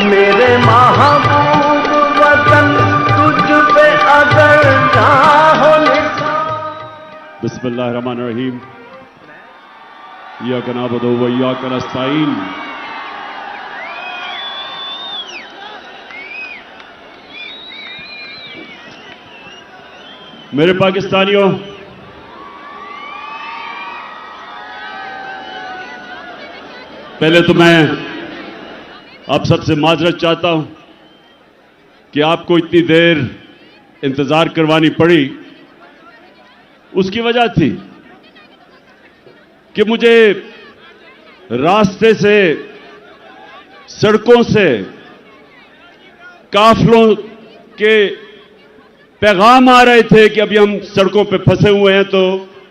मेरे महबूब वतन तुझ पे अगर ना हो बिस्मिल्लाहिर्रहमानिर्रहीम इय्याका नअबुदु व इय्याका नस्तईन। मेरे पाकिस्तानियों, पहले तो मैं आप सबसे माजरत चाहता हूं कि आपको इतनी देर इंतजार करवानी पड़ी। उसकी वजह थी कि मुझे रास्ते से, सड़कों से काफिलों के पैगाम आ रहे थे कि अभी हम सड़कों पे फंसे हुए हैं, तो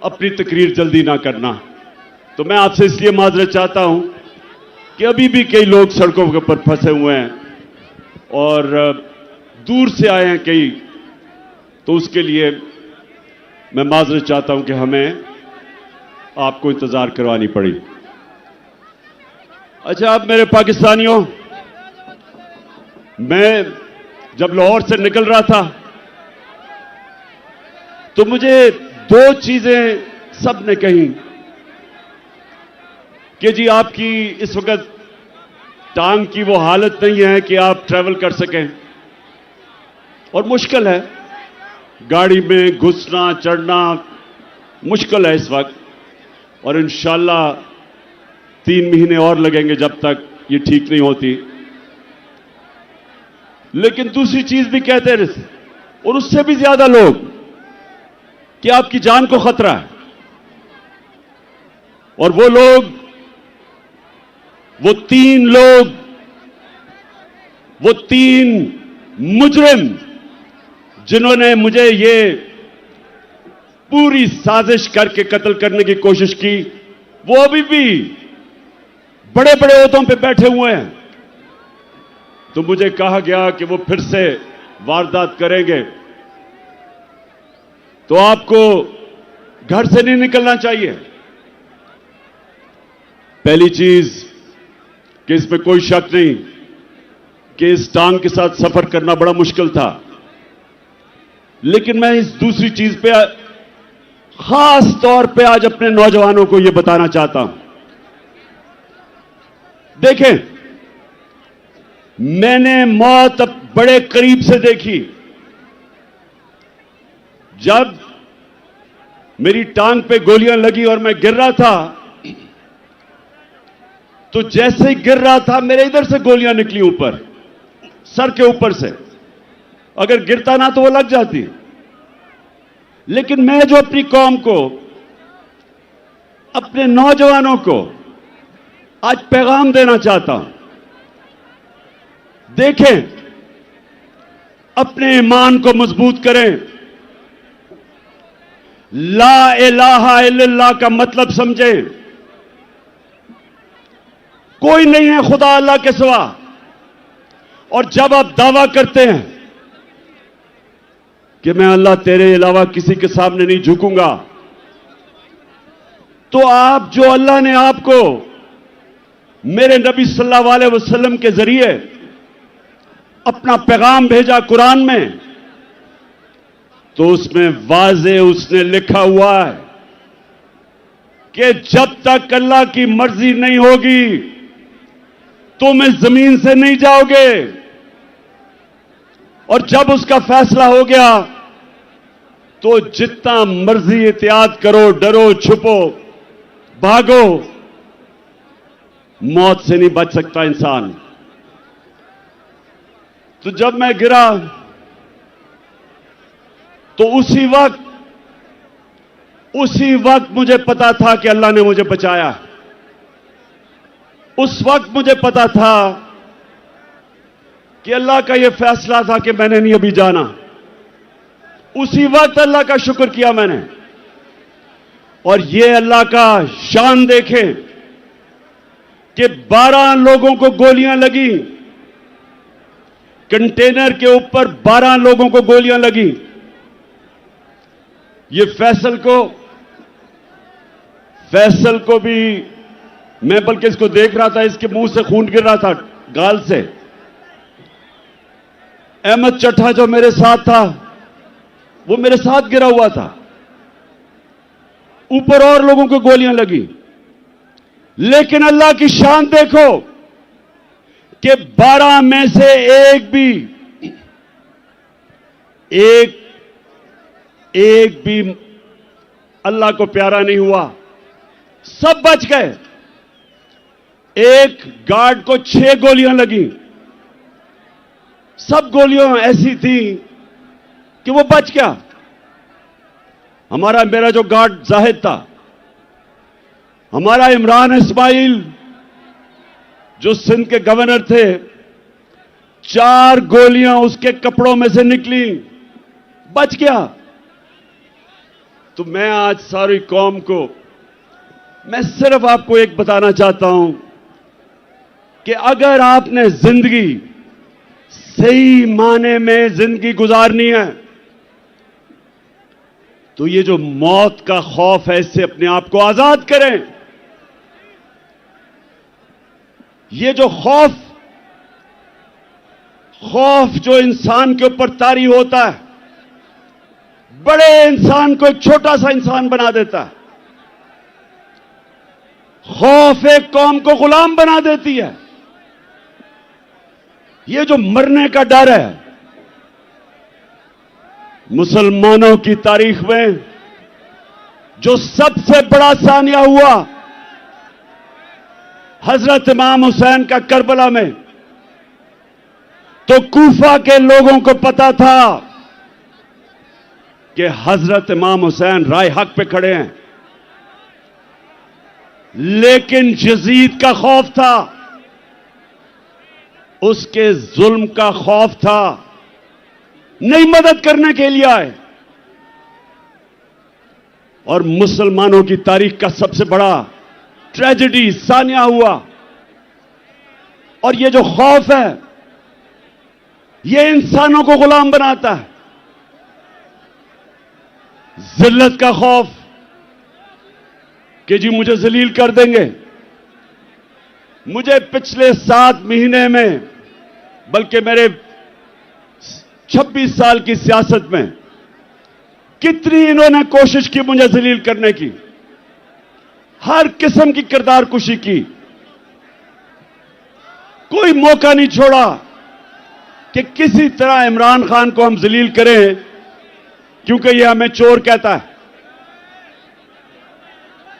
अपनी तकरीर जल्दी ना करना। तो मैं आपसे इसलिए माजरत चाहता हूं कि अभी भी कई लोग सड़कों के ऊपर फंसे हुए हैं और दूर से आए हैं कई, तो उसके लिए मैं माजरत चाहता हूं कि हमें आपको इंतजार करवानी पड़ी। अच्छा, अब मेरे पाकिस्तानियों, मैं जब लाहौर से निकल रहा था तो मुझे दो चीजें सबने कही कि जी आपकी इस वक्त टांग की वो हालत नहीं है कि आप ट्रैवल कर सकें और मुश्किल है, गाड़ी में घुसना चढ़ना मुश्किल है इस वक्त, और इंशाअल्लाह 3 महीने और लगेंगे जब तक ये ठीक नहीं होती। लेकिन दूसरी चीज भी कहते रहे, और उससे भी ज्यादा लोग, कि आपकी जान को खतरा है। और वो लोग, वो 3 लोग, वो 3 मुजरिम जिन्होंने मुझे ये पूरी साजिश करके कत्ल करने की कोशिश की, वो अभी भी बड़े बड़े ओहदों पे बैठे हुए हैं। तो मुझे कहा गया कि वो फिर से वारदात करेंगे, तो आपको घर से नहीं निकलना चाहिए। पहली चीज कि इसमें कोई शक नहीं कि इस टांग के साथ सफर करना बड़ा मुश्किल था, लेकिन मैं इस दूसरी चीज पे खास तौर पे आज अपने नौजवानों को यह बताना चाहता हूं। देखें, मैंने मौत अब बड़े करीब से देखी। जब मेरी टांग पे गोलियां लगी और मैं गिर रहा था, तो जैसे ही गिर रहा था मेरे इधर से गोलियां निकली ऊपर, सर के ऊपर से। अगर गिरता ना तो वो लग जाती। लेकिन मैं जो अपनी कौम को, अपने नौजवानों को आज पैगाम देना चाहता हूं, देखें, अपने ईमान को मजबूत करें, ला इलाहा इल्लल्लाह का मतलब समझें। कोई नहीं है खुदा अल्लाह के सिवा। और जब आप दावा करते हैं कि मैं अल्लाह तेरे अलावा किसी के सामने नहीं झुकूंगा, तो आप जो अल्लाह ने आपको मेरे नबी सल्लल्लाहु अलैहि वसल्लम के जरिए अपना पैगाम भेजा कुरान में, तो उसमें वाज़े उसने लिखा हुआ है कि जब तक अल्लाह की मर्जी नहीं होगी तुम इस जमीन से नहीं जाओगे, और जब उसका फैसला हो गया तो जितना मर्जी एहतियात करो, डरो, छुपो, भागो, मौत से नहीं बच सकता इंसान। तो जब मैं गिरा तो उसी वक्त मुझे पता था कि अल्लाह ने मुझे बचाया। उस वक्त मुझे पता था कि अल्लाह का यह फैसला था कि मैंने नहीं अभी जाना। उसी वक्त अल्लाह का शुक्र किया मैंने। और यह अल्लाह का शान देखें कि 12 लोगों को गोलियां लगी, कंटेनर के ऊपर 12 लोगों को गोलियां लगी। ये फैसल को भी, मैं बल्कि इसको देख रहा था, इसके मुंह से खून गिर रहा था गाल से, अहमद चट्टा जो मेरे साथ था, वो मेरे साथ गिरा हुआ था। ऊपर और लोगों को गोलियां लगी, लेकिन अल्लाह की शान देखो कि 12 में से एक भी अल्लाह को प्यारा नहीं हुआ, सब बच गए। एक गार्ड को 6 गोलियां लगी, सब गोलियां ऐसी थी कि वो बच गया। मेरा जो गार्ड जाहिद था, हमारा इमरान इस्माइल जो सिंध के गवर्नर थे, 4 गोलियां उसके कपड़ों में से निकली, बच गया। तो मैं आज सारी कौम को, मैं सिर्फ आपको एक बताना चाहता हूं कि अगर आपने जिंदगी सही माने में जिंदगी गुजारनी है, तो ये जो मौत का खौफ है, इससे अपने आप को आजाद करें। ये जो खौफ जो इंसान के ऊपर तारी होता है, बड़े इंसान को एक छोटा सा इंसान बना देता है। खौफ एक कौम को गुलाम बना देती है। ये जो मरने का डर है, मुसलमानों की तारीख में जो सबसे बड़ा सानिया हुआ, हजरत इमाम हुसैन का करबला में, तो कूफा के लोगों को पता था कि हजरत इमाम हुसैन राय हक पे खड़े हैं, लेकिन यजीद का खौफ था, उसके जुल्म का खौफ था, नहीं मदद करने के लिए आए। और मुसलमानों की तारीख का सबसे बड़ा ट्रेजेडी सानिया हुआ। और ये जो खौफ है, ये इंसानों को गुलाम बनाता है। जिल्लत का खौफ कि जी मुझे जलील कर देंगे। मुझे पिछले 7 महीने में, बल्कि मेरे 26 साल की सियासत में, कितनी इन्होंने कोशिश की मुझे जलील करने की, हर किस्म की किरदार कुशी की, कोई मौका नहीं छोड़ा कि किसी तरह इमरान खान को हम जलील करें, क्योंकि ये हमें चोर कहता है।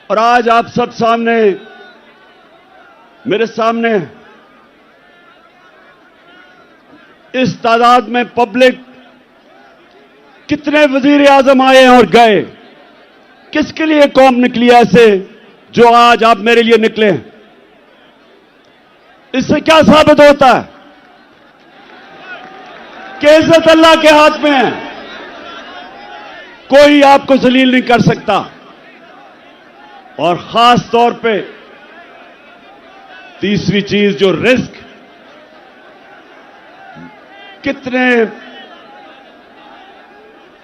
और आज आप सब सामने, मेरे सामने इस तादाद में पब्लिक, कितने वजीर आजम आए हैं और गए, किसके लिए कौम निकली ऐसे जो आज आप मेरे लिए निकले हैं? इससे क्या साबित होता है कि इज्जत अल्लाह के हाथ में है, कोई आपको जलील नहीं कर सकता। और खास तौर पे तीसरी चीज जो रिस्क, कितने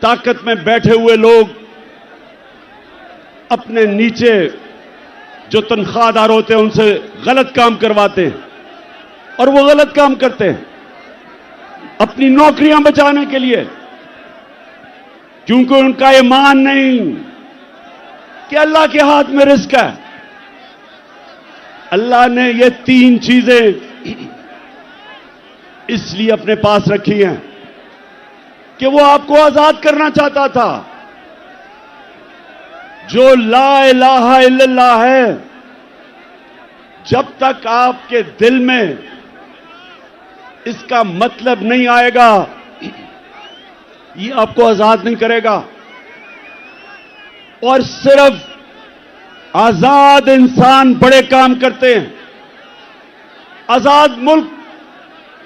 ताकत में बैठे हुए लोग अपने नीचे जो तनख्वाहदार होते हैं उनसे गलत काम करवाते हैं, और वो गलत काम करते हैं अपनी नौकरियां बचाने के लिए, क्योंकि उनका ईमान नहीं कि अल्लाह के हाथ में रिस्क है। अल्लाह ने ये 3 चीजें इसलिए अपने पास रखी हैं कि वो आपको आजाद करना चाहता था। जो ला इलाहा इल्लल्लाह है, जब तक आपके दिल में इसका मतलब नहीं आएगा, ये आपको आजाद नहीं करेगा। और सिर्फ आजाद इंसान बड़े काम करते हैं, आजाद मुल्क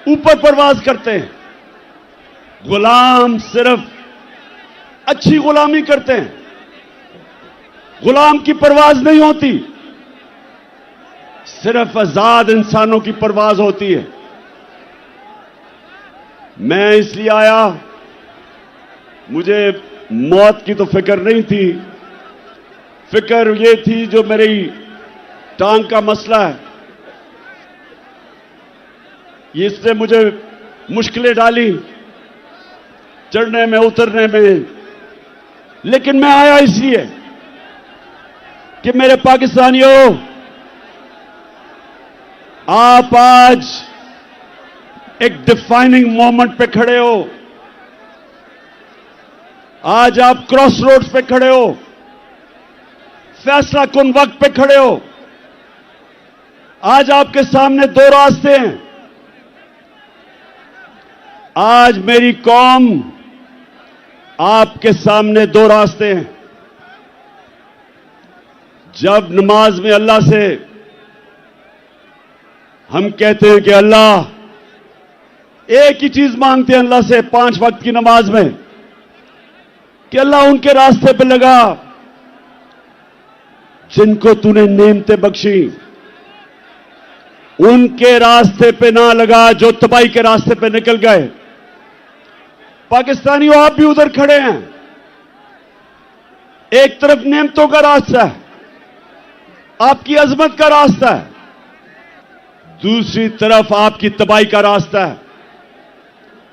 ऊपर परवाज करते हैं। गुलाम सिर्फ अच्छी गुलामी करते हैं, गुलाम की परवाज नहीं होती, सिर्फ आजाद इंसानों की परवाज होती है। मैं इसलिए आया, मुझे मौत की तो फिक्र नहीं थी, फिक्र ये थी जो मेरी टांग का मसला है, इसने मुझे मुश्किलें डाली। चढ़ने में, उतरने में, लेकिन मैं आया इसलिए कि मेरे पाकिस्तानियों, आप आज एक डिफाइनिंग मोमेंट पे खड़े हो। आज आप क्रॉस रोड्स पे खड़े हो, फैसला कुन वक्त पे खड़े हो। आज आपके सामने दो रास्ते हैं। आज मेरी कौम, आपके सामने दो रास्ते हैं। जब नमाज में अल्लाह से हम कहते हैं कि अल्लाह, एक ही चीज मांगते हैं अल्लाह से 5 वक्त की नमाज में कि अल्लाह उनके रास्ते पे लगा जिनको तूने नेमतें बख्शी, उनके रास्ते पे ना लगा जो तबाही के रास्ते पे निकल गए। पाकिस्तानियों, आप भी उधर खड़े हैं। एक तरफ नेमतों का रास्ता है, आपकी अजमत का रास्ता है, दूसरी तरफ आपकी तबाही का रास्ता है,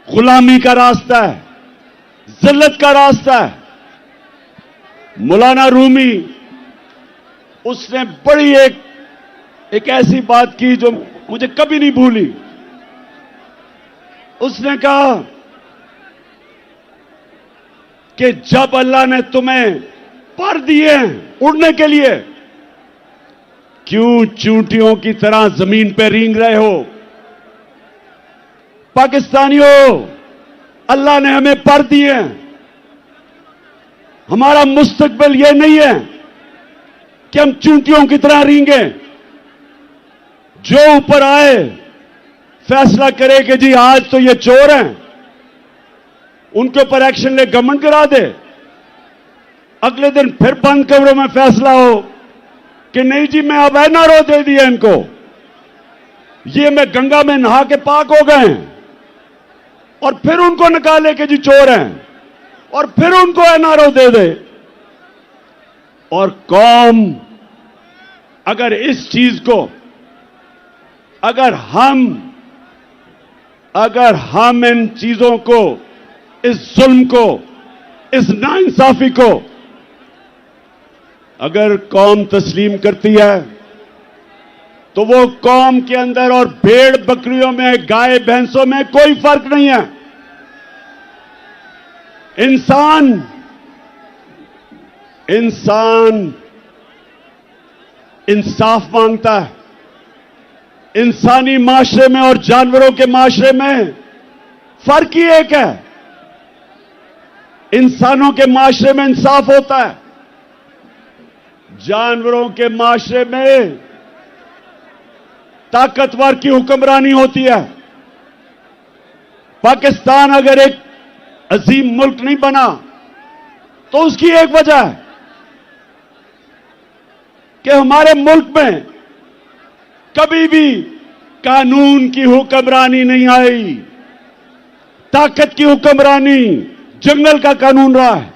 गुलामी का रास्ता है, जिल्लत का रास्ता है। मौलाना रूमी, उसने बड़ी एक ऐसी बात की जो मुझे कभी नहीं भूली। उसने कहा कि जब अल्लाह ने तुम्हें पर दिए उड़ने के लिए, क्यों चूंटियों की तरह जमीन पे रेंग रहे हो? पाकिस्तानियों, अल्लाह ने हमें पर दिए। हमारा मुस्तकबिल यह नहीं है कि हम चूंटियों की तरह रेंगे। जो ऊपर आए फैसला करे कि जी आज तो ये चोर हैं, उनके ऊपर एक्शन ले, गवर्नमेंट गिरा दे। अगले दिन फिर बंद कमरों में फैसला हो कि नहीं जी, मैं अब एनआरओ दे दिया इनको, ये मैं गंगा में नहा के पाक हो गए, और फिर उनको निकाले कि जी चोर हैं, और फिर उनको एनआरओ दे दे। और कौम अगर इस चीज को, अगर हम इन चीजों को, इस जुल्म को, इस नाइंसाफी को अगर कौम तस्लीम करती है, तो वो कौम के अंदर और भेड़ बकरियों में, गाय भैंसों में कोई फर्क नहीं है। इंसान इंसाफ मांगता है। इंसानी माशरे में और जानवरों के माशरे में फर्क ही एक है। इंसानों के माशरे में इंसाफ होता है, जानवरों के माशरे में ताकतवर की हुक्मरानी होती है। पाकिस्तान अगर एक अजीम मुल्क नहीं बना तो उसकी एक वजह है कि हमारे मुल्क में कभी भी कानून की हुक्मरानी नहीं आई, ताकत की हुक्मरानी जंगल का कानून रहा है।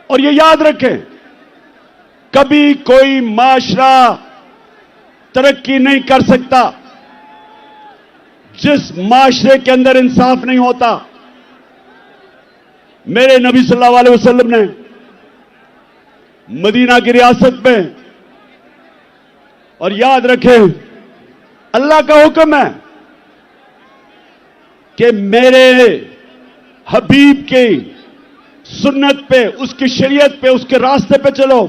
और ये याद रखें, कभी कोई माशरा तरक्की नहीं कर सकता जिस माशरे के अंदर इंसाफ नहीं होता। मेरे नबी सल्लल्लाहु अलैहि वसल्लम ने मदीना की रियासत में, और याद रखें अल्लाह का हुक्म है कि मेरे हबीब की सुन्नत पे, उसकी शरीयत पे, उसके रास्ते पे चलो।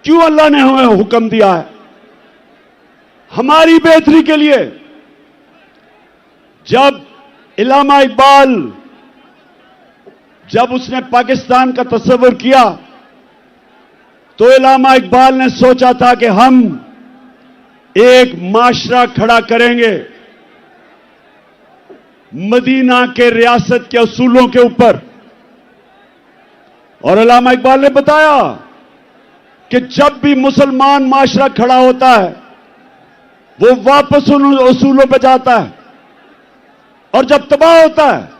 क्यों अल्लाह ने हमें हुक्म दिया है? हमारी बेहतरी के लिए। जब इल्लामा इकबाल, जब उसने पाकिस्तान का तस्वर किया, तो इल्लामा इकबाल ने सोचा था कि हम एक माशरा खड़ा करेंगे मदीना के रियासत के असूलों के ऊपर। और इल्लामा इकबाल ने बताया कि जब भी मुसलमान माशरा खड़ा होता है, वो वापस उन असूलों पर जाता है, और जब तबाह होता है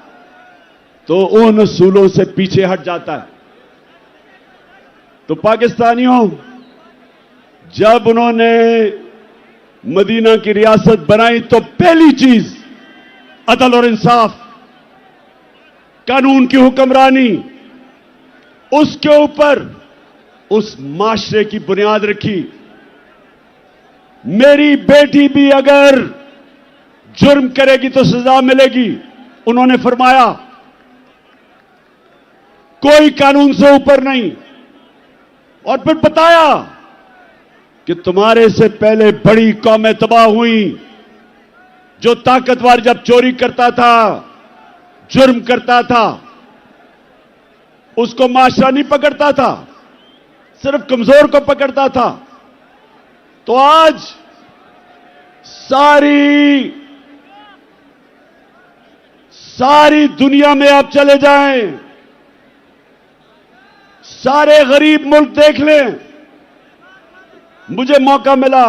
तो उन असूलों से पीछे हट जाता है। तो पाकिस्तानियों, जब उन्होंने मदीना की रियासत बनाई तो पहली चीज अदल और इंसाफ, कानून की हुक्मरानी, उसके ऊपर उस माशरे की बुनियाद रखी। मेरी बेटी भी अगर जुर्म करेगी तो सजा मिलेगी। उन्होंने फरमाया कोई कानून से ऊपर नहीं। और फिर बताया कि तुम्हारे से पहले बड़ी कौमें तबाह हुई। जो ताकतवर जब चोरी करता था, जुर्म करता था, उसको माशरा नहीं पकड़ता था, सिर्फ कमजोर को पकड़ता था। तो आज सारी दुनिया में आप चले जाएं, सारे गरीब मुल्क देख लें। मुझे मौका मिला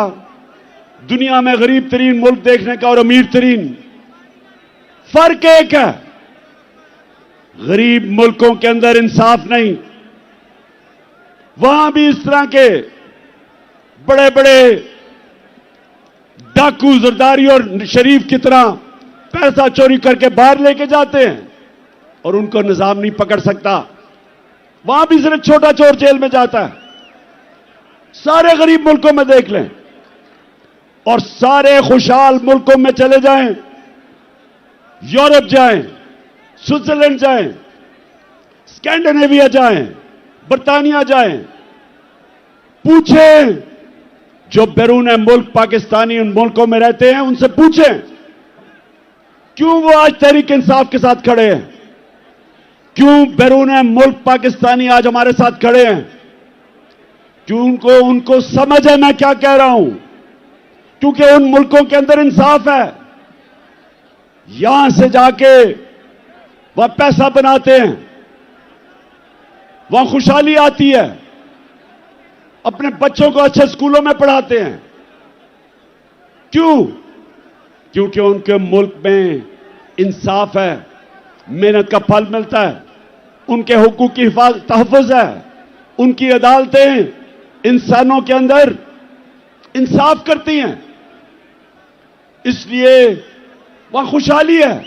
दुनिया में गरीब तरीन मुल्क देखने का और अमीर तरीन। फर्क एक है, गरीब मुल्कों के अंदर इंसाफ नहीं। वहां भी इस तरह के बड़े बड़े डाकू, जरदारी और शरीफ की तरह पैसा चोरी करके बाहर लेके जाते हैं और उनको निजाम नहीं पकड़ सकता। वहां भी सिर्फ छोटा चोर जेल में जाता है। सारे गरीब मुल्कों में देख लें और सारे खुशहाल मुल्कों में चले जाएं, यूरोप जाएं, स्विट्जरलैंड जाएं, स्कैंडिनेविया जाएं, बर्तानिया जाएं, पूछें जो बैरून मुल्क पाकिस्तानी उन मुल्कों में रहते हैं, उनसे पूछें क्यों वो आज तहरीक इंसाफ के साथ खड़े हैं, क्यों बैरून मुल्क पाकिस्तानी आज हमारे साथ खड़े हैं, क्यों उनको समझ है मैं क्या कह रहा हूं, क्योंकि उन मुल्कों के अंदर इंसाफ है। यहां से जाके वह पैसा बनाते हैं, वहां खुशहाली आती है, अपने बच्चों को अच्छे स्कूलों में पढ़ाते हैं। क्यों? क्योंकि उनके मुल्क में इंसाफ है, मेहनत का फल मिलता है, उनके हुकूक की तहफ़्फ़ुज़ है, उनकी अदालतें इंसानों के अंदर इंसाफ करती हैं, इसलिए वहां खुशहाली है।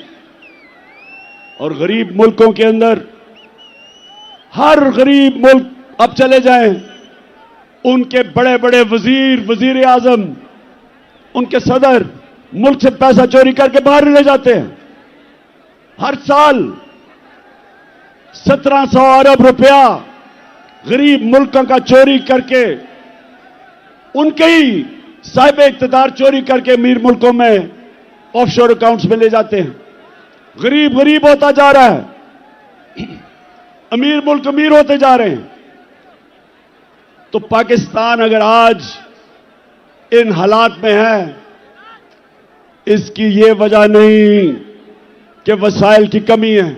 और गरीब मुल्कों के अंदर, हर गरीब मुल्क अब चले जाएं, उनके बड़े बड़े वजीर, वजीर आजम, उनके सदर मुल्क से पैसा चोरी करके बाहर ले जाते हैं। हर साल 1700 अरब रुपया गरीब मुल्कों का चोरी करके, उनके ही साहिब इख्तिदार चोरी करके अमीर मुल्कों में ऑफशोर अकाउंट्स में ले जाते हैं। गरीब गरीब होता जा रहा है, अमीर मुल्क अमीर होते जा रहे हैं। तो पाकिस्तान अगर आज इन हालात में है, इसकी ये वजह नहीं कि वसाइल की कमी है,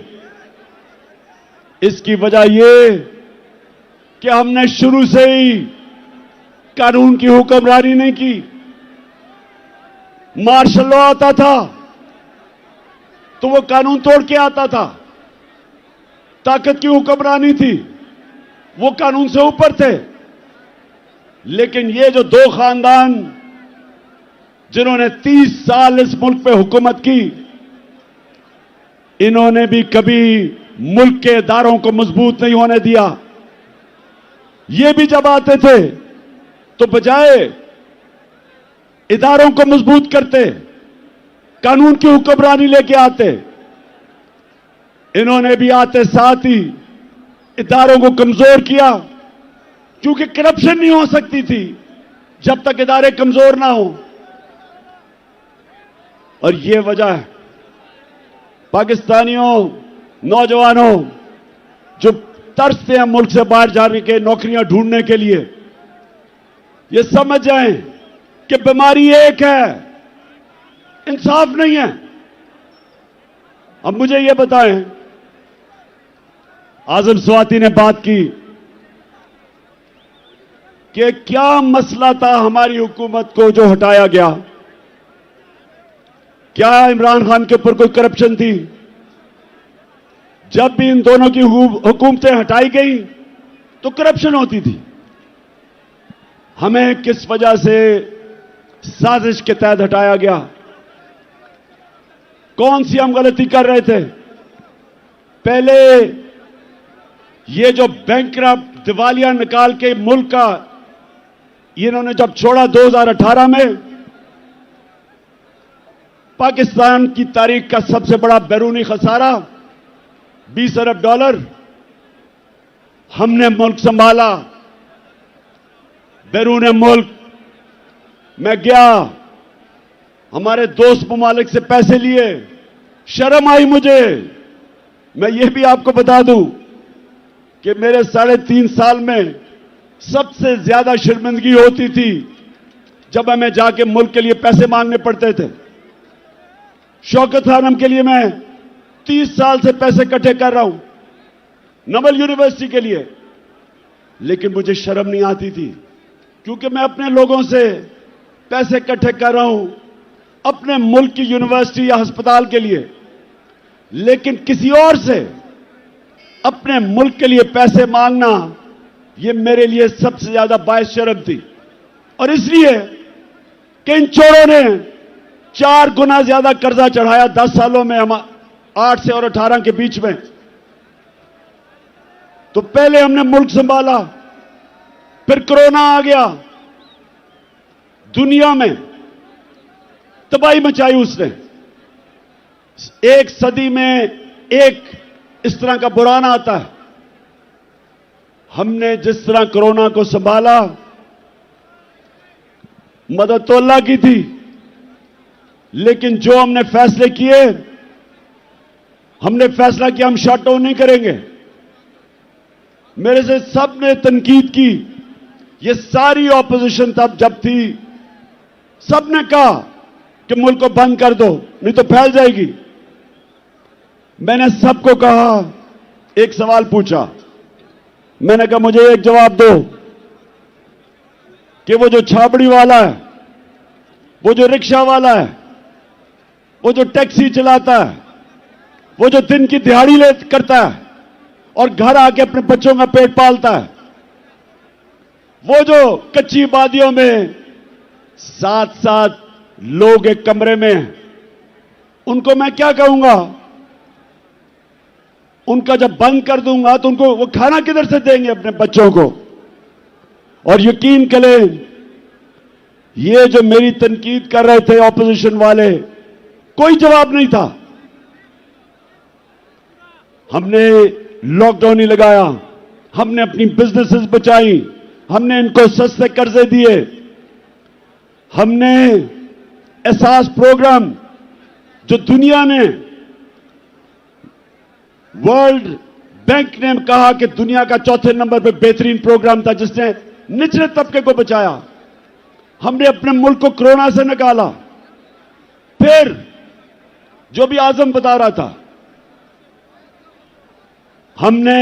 इसकी वजह ये कि हमने शुरू से ही कानून की हुक्मरानी नहीं की। मार्शल लॉ आता था तो वो कानून तोड़ के आता था, ताकत की हुक्मरानी थी, वो कानून से ऊपर थे। लेकिन ये जो दो खानदान जिन्होंने 30 साल इस मुल्क पे हुकूमत की, इन्होंने भी कभी मुल्क के इदारों को मजबूत नहीं होने दिया। ये भी जब आते थे तो बजाय इदारों को मजबूत करते, कानून की हुक्मरानी लेके आते, इन्होंने भी आते साथ ही इदारों को कमजोर किया, क्योंकि करप्शन नहीं हो सकती थी जब तक इदारे कमजोर ना हो। और ये वजह है पाकिस्तानियों, नौजवानों जो तरसते हैं मुल्क से बाहर जाने के, नौकरियां ढूंढने के लिए, ये समझ जाएं कि बीमारी एक है, इंसाफ नहीं है। अब मुझे ये बताएं, आजम स्वाति ने बात की कि क्या मसला था हमारी हुकूमत को जो हटाया गया? क्या इमरान खान के ऊपर कोई करप्शन थी? जब भी इन दोनों की हुकूमतें हटाई गई तो करप्शन होती थी। हमें किस वजह से साजिश के तहत हटाया गया? कौन सी हम गलती कर रहे थे? पहले ये जो बैंकरप्ट दिवालिया निकाल के मुल्क का इन्होंने जब छोड़ा 2018 में, पाकिस्तान की तारीख का सबसे बड़ा बैरूनी खसारा 20 अरब डॉलर। हमने मुल्क संभाला, बैरून मुल्क मैं गया, हमारे दोस्त ममालिक से पैसे लिए, शर्म आई मुझे। मैं ये भी आपको बता दूं कि मेरे 3.5 साल में सबसे ज्यादा शर्मिंदगी होती थी जब हमें जाके मुल्क के लिए पैसे मांगने पड़ते थे। शौकत खानम के लिए मैं 30 साल से पैसे इकट्ठे कर रहा हूं, नवल यूनिवर्सिटी के लिए, लेकिन मुझे शर्म नहीं आती थी क्योंकि मैं अपने लोगों से पैसे इकट्ठे कर रहा हूं अपने मुल्क की यूनिवर्सिटी या अस्पताल के लिए, लेकिन किसी और से अपने मुल्क के लिए पैसे मांगना यह मेरे लिए सबसे ज्यादा बायस शर्म थी। और इसलिए कि इन चोरों ने 4 गुना ज्यादा कर्जा चढ़ाया 10 सालों में, हम 8 से और 18 के बीच में। तो पहले हमने मुल्क संभाला, फिर कोरोना आ गया, दुनिया में तबाही मचाई उसने। एक सदी में एक इस तरह का बुराना आता है। हमने जिस तरह कोरोना को संभाला, मदद तो अल्लाह की थी, लेकिन जो हमने फैसले किए, हमने फैसला किया हम शट डाउन नहीं करेंगे। मेरे से सबने तनकीद की, ये सारी ऑपोजिशन तब जब थी, सबने कहा कि मुल्क को बंद कर दो नहीं तो फैल जाएगी। मैंने सबको कहा, एक सवाल पूछा, मैंने कहा मुझे एक जवाब दो कि वो जो छाबड़ी वाला है, वो जो रिक्शा वाला है, वो जो टैक्सी चलाता है, वो जो दिन की दिहाड़ी ले करता है और घर आके अपने बच्चों का पेट पालता है, वो जो कच्ची वादियों में 7-7 लोग एक कमरे में हैं, उनको मैं क्या कहूंगा? उनका जब बंद कर दूंगा तो उनको वो खाना किधर से देंगे अपने बच्चों को? और यकीन करें, ये जो मेरी तनकीद कर रहे थे ऑपोजिशन वाले, कोई जवाब नहीं था। हमने लॉकडाउन ही लगाया, हमने अपनी बिजनेसेस बचाई, हमने इनको सस्ते कर्जे दिए, हमने एहसास प्रोग्राम जो दुनिया ने, वर्ल्ड बैंक ने कहा कि दुनिया का 4थे नंबर पे बेहतरीन प्रोग्राम था जिसने निचले तबके को बचाया, हमने अपने मुल्क को कोरोना से निकाला। फिर जो भी आजम बता रहा था, हमने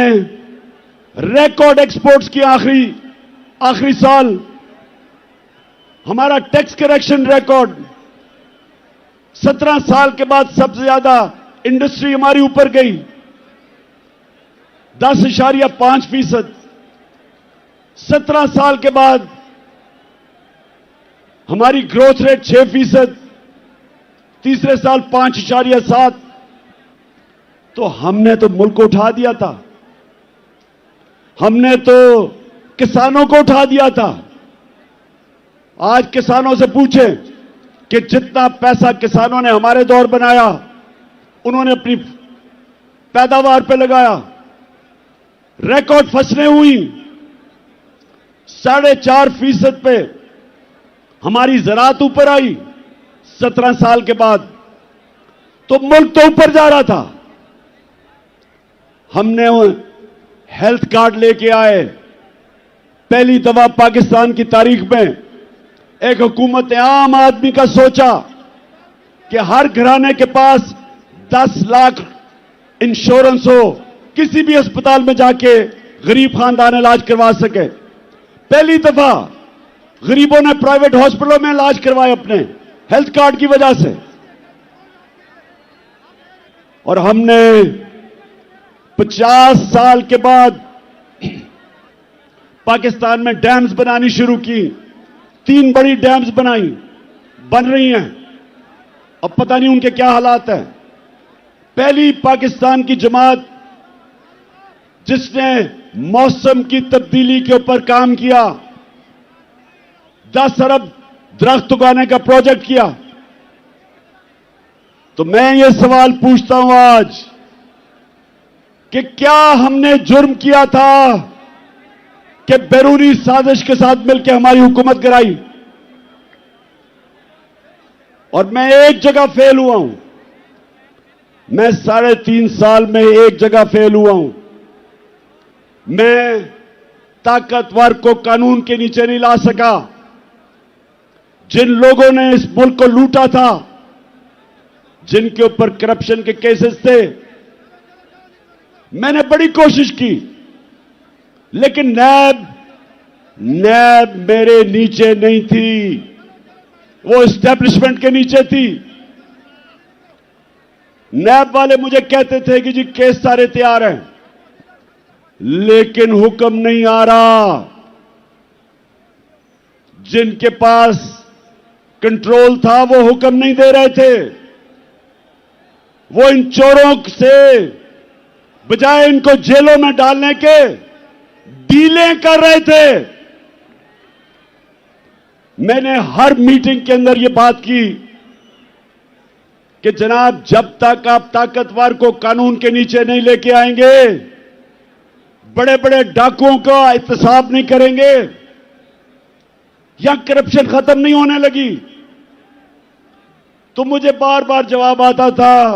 रिकॉर्ड एक्सपोर्ट्स की। आखिरी साल हमारा टैक्स करेक्शन रिकॉर्ड, 17 साल के बाद सबसे ज्यादा इंडस्ट्री हमारी ऊपर गई, 10.5%। 17 साल के बाद हमारी ग्रोथ रेट 6%, तीसरे साल 5.7। तो हमने तो मुल्क को उठा दिया था, हमने तो किसानों को उठा दिया था। आज किसानों से पूछें कि जितना पैसा किसानों ने हमारे दौर बनाया, उन्होंने अपनी पैदावार पे लगाया, रिकॉर्ड फसलें हुई, 4.5% पे हमारी ज़राअत ऊपर आई 17 साल के बाद। तो मुल्क तो ऊपर जा रहा था। हमने हेल्थ कार्ड लेके आए, पहली दफा पाकिस्तान की तारीख में एक हुकूमत ने आम आदमी का सोचा कि हर घराने के पास 10 लाख इंश्योरेंस हो, किसी भी अस्पताल में जाके गरीब खानदान इलाज करवा सके। पहली दफा गरीबों ने प्राइवेट हॉस्पिटलों में इलाज करवाए अपने हेल्थ कार्ड की वजह से। और हमने 50 साल के बाद पाकिस्तान में डैम्स बनानी शुरू की। 3 बड़ी डैम्स बन रही हैं। अब पता नहीं उनके क्या हालात हैं। पहली पाकिस्तान की जमात जिसने मौसम की तब्दीली के ऊपर काम किया, 10 अरब दरख्त उगाने का प्रोजेक्ट किया। तो मैं ये सवाल पूछता हूं आज कि क्या हमने जुर्म किया था कि बैरूनी साजिश के साथ मिलकर हमारी हुकूमत गिराई? और मैं एक जगह फेल हुआ हूं। मैं 3.5 साल में एक जगह फेल हुआ हूं। मैं ताकतवर को कानून के नीचे नहीं ला सका। जिन लोगों ने इस मुल्क को लूटा था, जिनके ऊपर करप्शन के केसेस थे, मैंने बड़ी कोशिश की, लेकिन नैब मेरे नीचे नहीं थी, वो एस्टेब्लिशमेंट के नीचे थी। नैब वाले मुझे कहते थे कि जी केस सारे तैयार हैं, लेकिन हुक्म नहीं आ रहा। जिनके पास कंट्रोल था वो हुक्म नहीं दे रहे थे। वो इन चोरों से बजाय इनको जेलों में डालने के डीलें कर रहे थे। मैंने हर मीटिंग के अंदर यह बात की कि जनाब, जब तक आप ताकतवर को कानून के नीचे नहीं लेके आएंगे, बड़े बड़े डाकुओं का एहतसाब नहीं करेंगे, या करप्शन खत्म नहीं होने लगी। तो मुझे बार बार जवाब आता था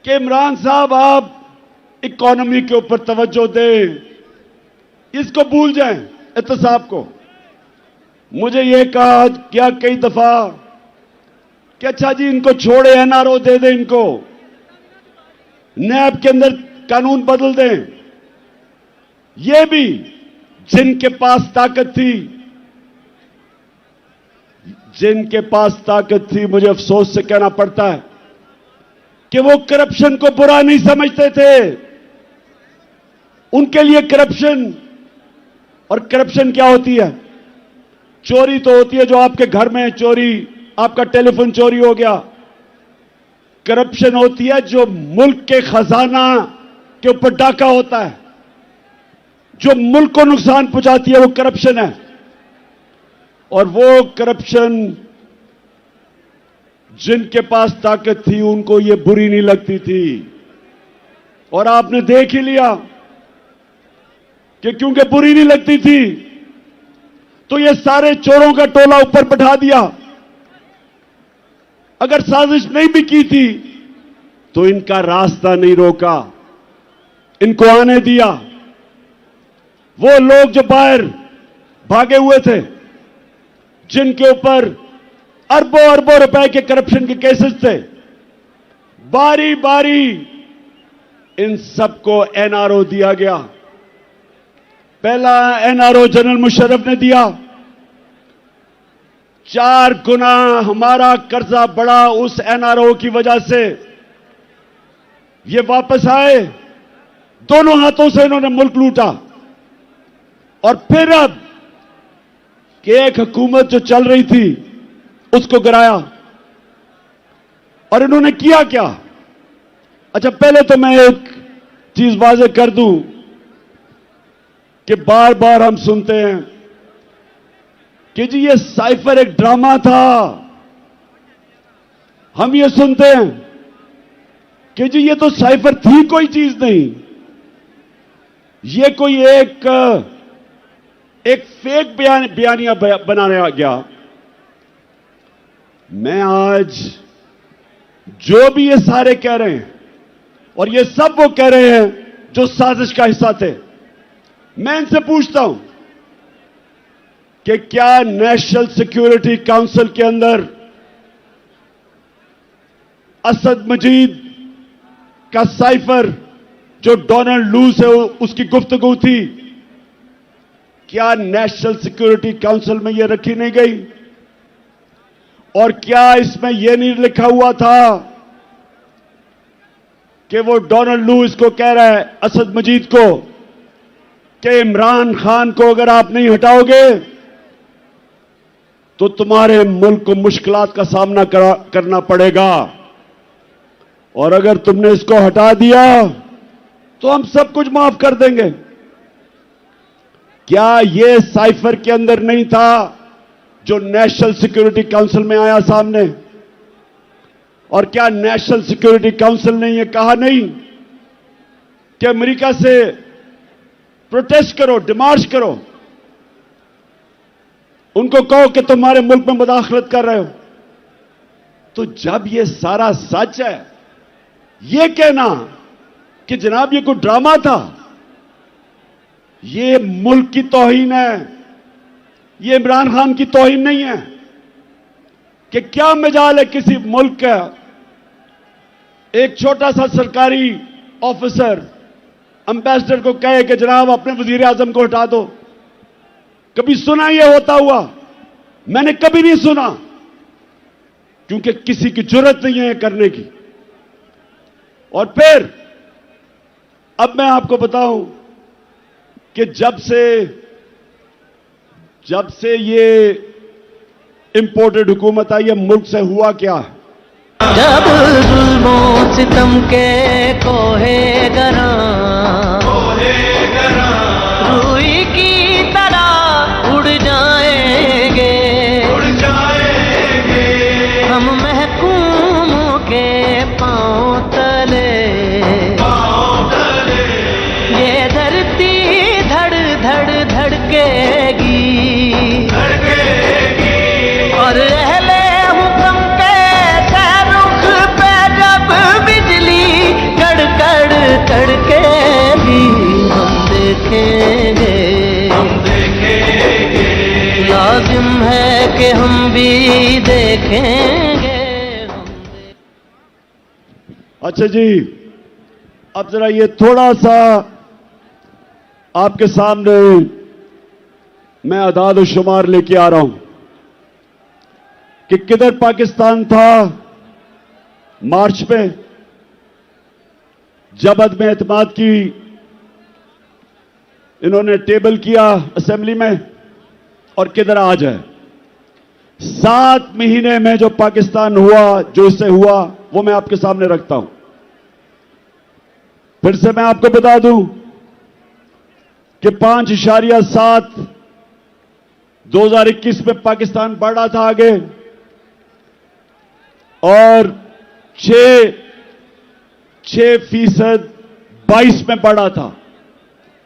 कि इमरान साहब, आप इकोनॉमी के ऊपर तवज्जो दें, इसको भूल जाएं, एहतसाब को। मुझे यह कहा क्या कई दफा कि अच्छा जी, इनको छोड़े, एनआरओ दे दें, इनको नैब के अंदर कानून बदल दें। ये भी जिनके पास ताकत थी, मुझे अफसोस से कहना पड़ता है कि वो करप्शन को बुरा नहीं समझते थे। उनके लिए करप्शन, और करप्शन क्या होती है? चोरी तो होती है जो आपके घर में चोरी, आपका टेलीफोन चोरी हो गया। करप्शन होती है जो मुल्क के खजाना के ऊपर डाका होता है, जो मुल्क को नुकसान पहुंचाती है, वो करप्शन है। और वो करप्शन जिनके पास ताकत थी उनको ये बुरी नहीं लगती थी। और आपने देख ही लिया कि क्योंकि बुरी नहीं लगती थी तो ये सारे चोरों का टोला ऊपर बैठा दिया। अगर साजिश नहीं भी की थी तो इनका रास्ता नहीं रोका, इनको आने दिया। वो लोग जो बाहर भागे हुए थे, जिनके ऊपर अरबों अरबों रुपए के करप्शन के केसेस थे, बारी बारी इन सबको एनआरओ दिया गया। पहला एनआरओ जनरल मुशर्रफ ने दिया। 4 गुना हमारा कर्जा बढ़ा उस एनआरओ की वजह से। ये वापस आए, दोनों हाथों से इन्होंने मुल्क लूटा। और फिर अब कि एक हुकूमत जो चल रही थी उसको गिराया। और इन्होंने किया क्या? अच्छा, पहले तो मैं एक चीज वाज़ेह कर दूं कि बार बार हम सुनते हैं कि जी ये साइफर एक ड्रामा था। हम ये सुनते हैं कि जी ये तो साइफर थी कोई चीज नहीं, ये कोई एक फेक बयानिया बनाया गया। मैं आज जो भी ये सारे कह रहे हैं, और ये सब वो कह रहे हैं जो साजिश का हिस्सा थे, मैं इनसे पूछता हूं कि क्या नेशनल सिक्योरिटी काउंसिल के अंदर असद मजीद का साइफर जो डोनाल्ड लू से उसकी गुफ्तगू थी, क्या नेशनल सिक्योरिटी काउंसिल में यह रखी नहीं गई? और क्या इसमें यह नहीं लिखा हुआ था कि वो डोनाल्ड लू इसको कह रहा है, असद मजीद को, कि इमरान खान को अगर आप नहीं हटाओगे तो तुम्हारे मुल्क को मुश्किलात का सामना करना पड़ेगा, और अगर तुमने इसको हटा दिया तो हम सब कुछ माफ कर देंगे। क्या यह साइफर के अंदर नहीं था जो नेशनल सिक्योरिटी काउंसिल में आया सामने? और क्या नेशनल सिक्योरिटी काउंसिल ने यह कहा नहीं कि अमेरिका से प्रोटेस्ट करो, डिमार्च करो, उनको कहो कि तुम्हारे मुल्क में मुदाखलत कर रहे हो? तो जब यह सारा सच है, यह कहना कि जनाब ये कोई ड्रामा था, ये मुल्क की तौहीन है, ये इमरान खान की तौहीन नहीं है। कि क्या मजाल है किसी मुल्क का एक छोटा सा सरकारी ऑफिसर एम्बेसडर को कहे कि जनाब अपने वजीर आजम को हटा दो? कभी सुना यह होता हुआ? मैंने कभी नहीं सुना, क्योंकि किसी की जरूरत नहीं है करने की। और फिर अब मैं आपको बताऊं कि जब से ये इंपोर्टेड हुकूमत आई है, मुल्क से हुआ क्या है? जब जुल्मों सितम के कोहे गरा रूई की तरह उड़ जाएंगे हम महकूमों के पांव तले। ये धरती धड़ धड़ धड़केगी और अहले हुक्म के सरुख पे जब बिजली कड़कड़ कड़केगी हम देखेंगे लाजिम है कि हम भी देखेंगे। अच्छा जी, अब जरा ये थोड़ा सा आपके सामने मैं अदाद और शुमार लेके आ रहा हूं कि किधर पाकिस्तान था मार्च में जब अदम एतमाद की इन्होंने टेबल किया असेंबली में, और किधर आज है। 7 महीने में जो पाकिस्तान हुआ, जो इससे हुआ, वो मैं आपके सामने रखता हूं। फिर से मैं आपको बता दूं कि 5.7 2021 में पाकिस्तान बढ़ा था आगे, और 6% 22 में बढ़ा था।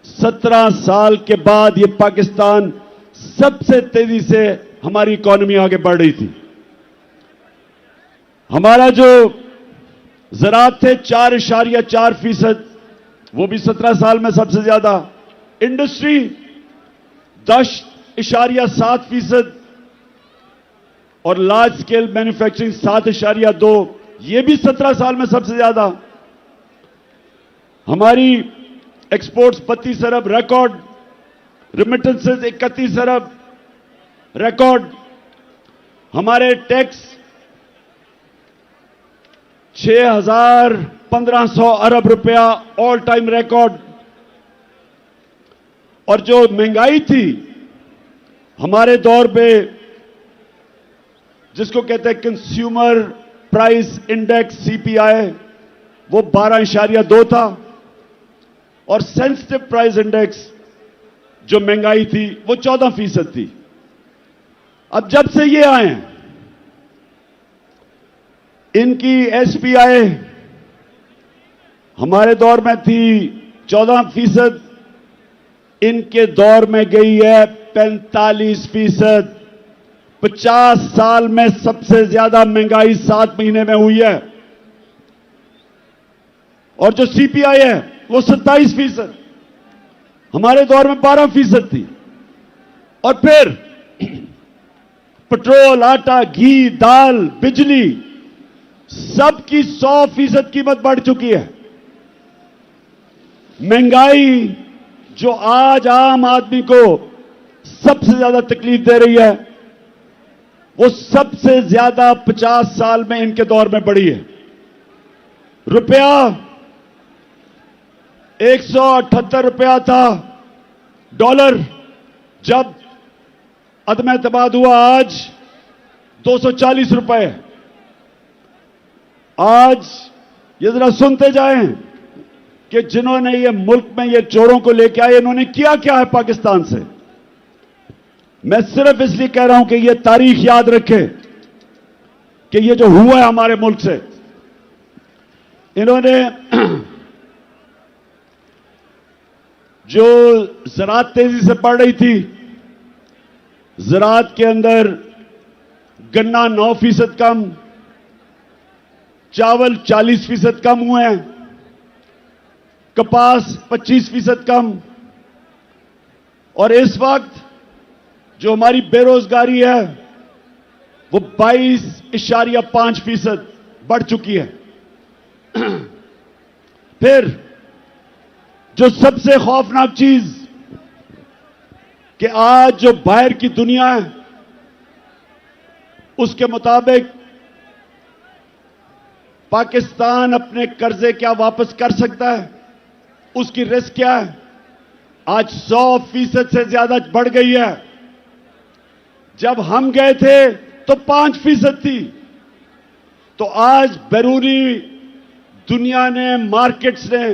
17 साल के बाद ये पाकिस्तान सबसे तेजी से हमारी इकॉनमी आगे बढ़ रही थी। हमारा जो ज़राअत थे 4.4%, वो भी 17 साल में सबसे ज्यादा। इंडस्ट्री 10.7% और लार्ज स्केल मैन्युफैक्चरिंग 7.2, ये भी 17 साल में सबसे ज्यादा। हमारी एक्सपोर्ट्स 32 अरब रिकॉर्ड, रिमिटेंसेस 31 अरब रिकॉर्ड, हमारे टैक्स 6,1500 अरब रुपया ऑल टाइम रिकॉर्ड। और जो महंगाई थी हमारे दौर पे, जिसको कहते हैं कंज्यूमर प्राइस इंडेक्स सीपीआई, वो 12.2 था, और सेंसिटिव प्राइस इंडेक्स जो महंगाई थी वो 14% थी। अब जब से ये आए हैं, इनकी एसपीआई हमारे दौर में थी 14%, इनके दौर में गई है 45%। 50 साल में सबसे ज्यादा महंगाई 7 महीने में हुई है। और जो सीपीआई है वो 27%, हमारे दौर में 12% थी। और फिर पेट्रोल, आटा, घी, दाल, बिजली, सबकी 100% कीमत बढ़ चुकी है। महंगाई जो आज आम आदमी को सबसे ज्यादा तकलीफ दे रही है, वो सबसे ज्यादा 50 साल में इनके दौर में बढ़ी है। रुपया 178 रुपया था डॉलर जब अदम एतमाद हुआ, आज 240 रुपए। आज ये जरा सुनते जाएं, कि जिन्होंने ये मुल्क में ये चोरों को लेके आए, इन्होंने किया क्या है पाकिस्तान से। मैं सिर्फ इसलिए कह रहा हूं कि ये तारीख याद रखे कि ये जो हुआ है हमारे मुल्क से, इन्होंने जो ज़राअत तेजी से बढ़ रही थी, ज़राअत के अंदर गन्ना 9% कम, चावल 40% कम हुए हैं, कपास 25% कम, और इस वक्त जो हमारी बेरोजगारी है वो 22.5% बढ़ चुकी है। फिर जो सबसे खौफनाक चीज कि आज जो बाहर की दुनिया है उसके मुताबिक पाकिस्तान अपने कर्जे क्या वापस कर सकता है, उसकी रिस्क क्या है, आज 100% से ज्यादा बढ़ गई है। जब हम गए थे तो 5% थी। तो आज बैरूनी दुनिया ने, मार्केट्स ने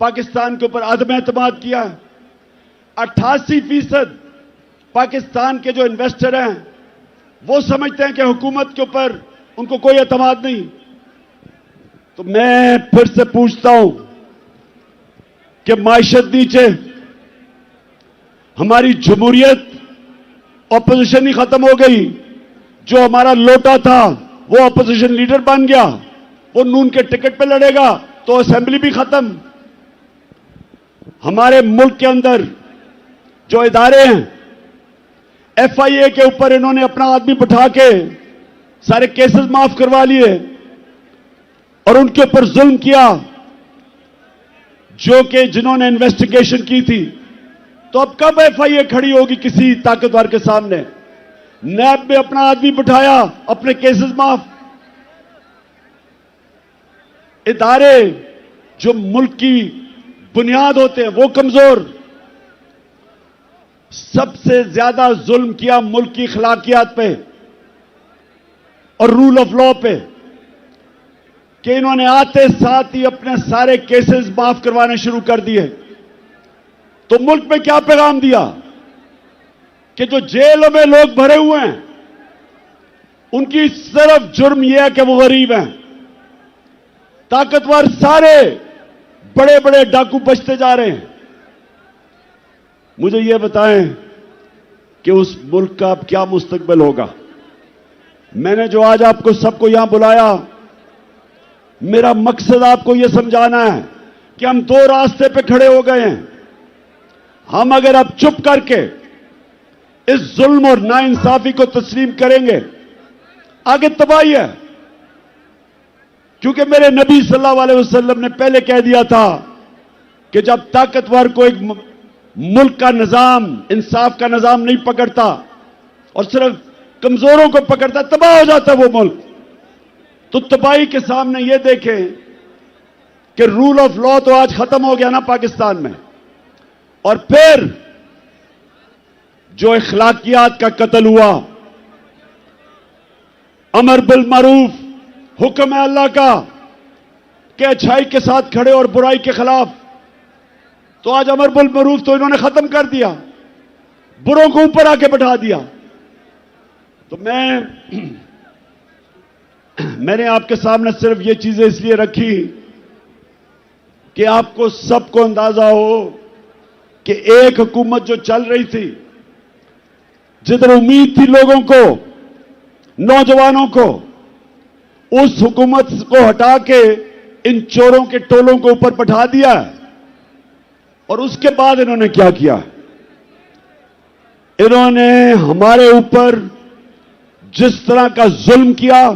पाकिस्तान के ऊपर अदम एतमाद किया। 88% पाकिस्तान के जो इन्वेस्टर हैं वो समझते हैं कि हुकूमत के ऊपर उनको कोई एतमाद नहीं। तो मैं फिर से पूछता हूं कि माइशत नीचे, हमारी जमहूरियत, ऑपोजिशन ही खत्म हो गई। जो हमारा लोटा था वो ऑपोजिशन लीडर बन गया, वो नून के टिकट पे लड़ेगा, तो असेंबली भी खत्म। हमारे मुल्क के अंदर जो इदारे हैं, FIA के ऊपर इन्होंने अपना आदमी बिठा के सारे केसेस माफ करवा लिए और उनके ऊपर जुल्म किया, जो कि जिन्होंने इन्वेस्टिगेशन की थी। तो अब कब FIA खड़ी होगी किसी ताकतवर के सामने? नैब में अपना आदमी बिठाया, अपने केसेस माफ। इदारे जो मुल्क की बुनियाद होते हैं वो कमजोर। सबसे ज्यादा जुल्म किया मुल्क की अखलाकियात पे और रूल ऑफ लॉ पे, कि इन्होंने आते साथ ही अपने सारे केसेस माफ करवाने शुरू कर दिए। तो मुल्क में क्या पैगाम दिया कि जो जेलों में लोग भरे हुए हैं उनकी सिर्फ जुर्म यह है कि वो गरीब हैं। ताकतवर सारे बड़े बड़े डाकू बचते जा रहे हैं। मुझे यह बताएं कि उस मुल्क का अब क्या मुस्तकबिल होगा। मैंने जो आज आपको सबको यहां बुलाया, मेरा मकसद आपको यह समझाना है कि हम दो रास्ते पे खड़े हो गए हैं। हम अगर अब चुप करके इस जुल्म और नाइंसाफी को तस्लीम करेंगे, आगे तबाही है। क्योंकि मेरे नबी सल्लल्लाहु अलैहि वसल्लम ने पहले कह दिया था कि जब ताकतवर को एक मुल्क का निजाम, इंसाफ का निजाम नहीं पकड़ता और सिर्फ कमजोरों को पकड़ता, तबाह हो जाता वो मुल्क। तो तबाही के सामने ये देखें कि रूल ऑफ लॉ तो आज खत्म हो गया ना पाकिस्तान में, और फिर जो अखलाकियात का कत्ल हुआ, अमर बिल मारूफ, हुक्म है अल्लाह का कि अच्छाई के साथ खड़े और बुराई के खिलाफ, तो आज अमर बिल मारूफ तो इन्होंने खत्म कर दिया, बुरों को ऊपर आके बैठा दिया। तो मैंने आपके सामने सिर्फ ये चीजें इसलिए रखी कि आपको सबको अंदाजा हो कि एक हुकूमत जो चल रही थी, जिधर उम्मीद थी लोगों को, नौजवानों को, उस हुकूमत को हटा के इन चोरों के टोलों को ऊपर बैठा दिया। और उसके बाद इन्होंने क्या किया? इन्होंने हमारे ऊपर जिस तरह का जुल्म किया,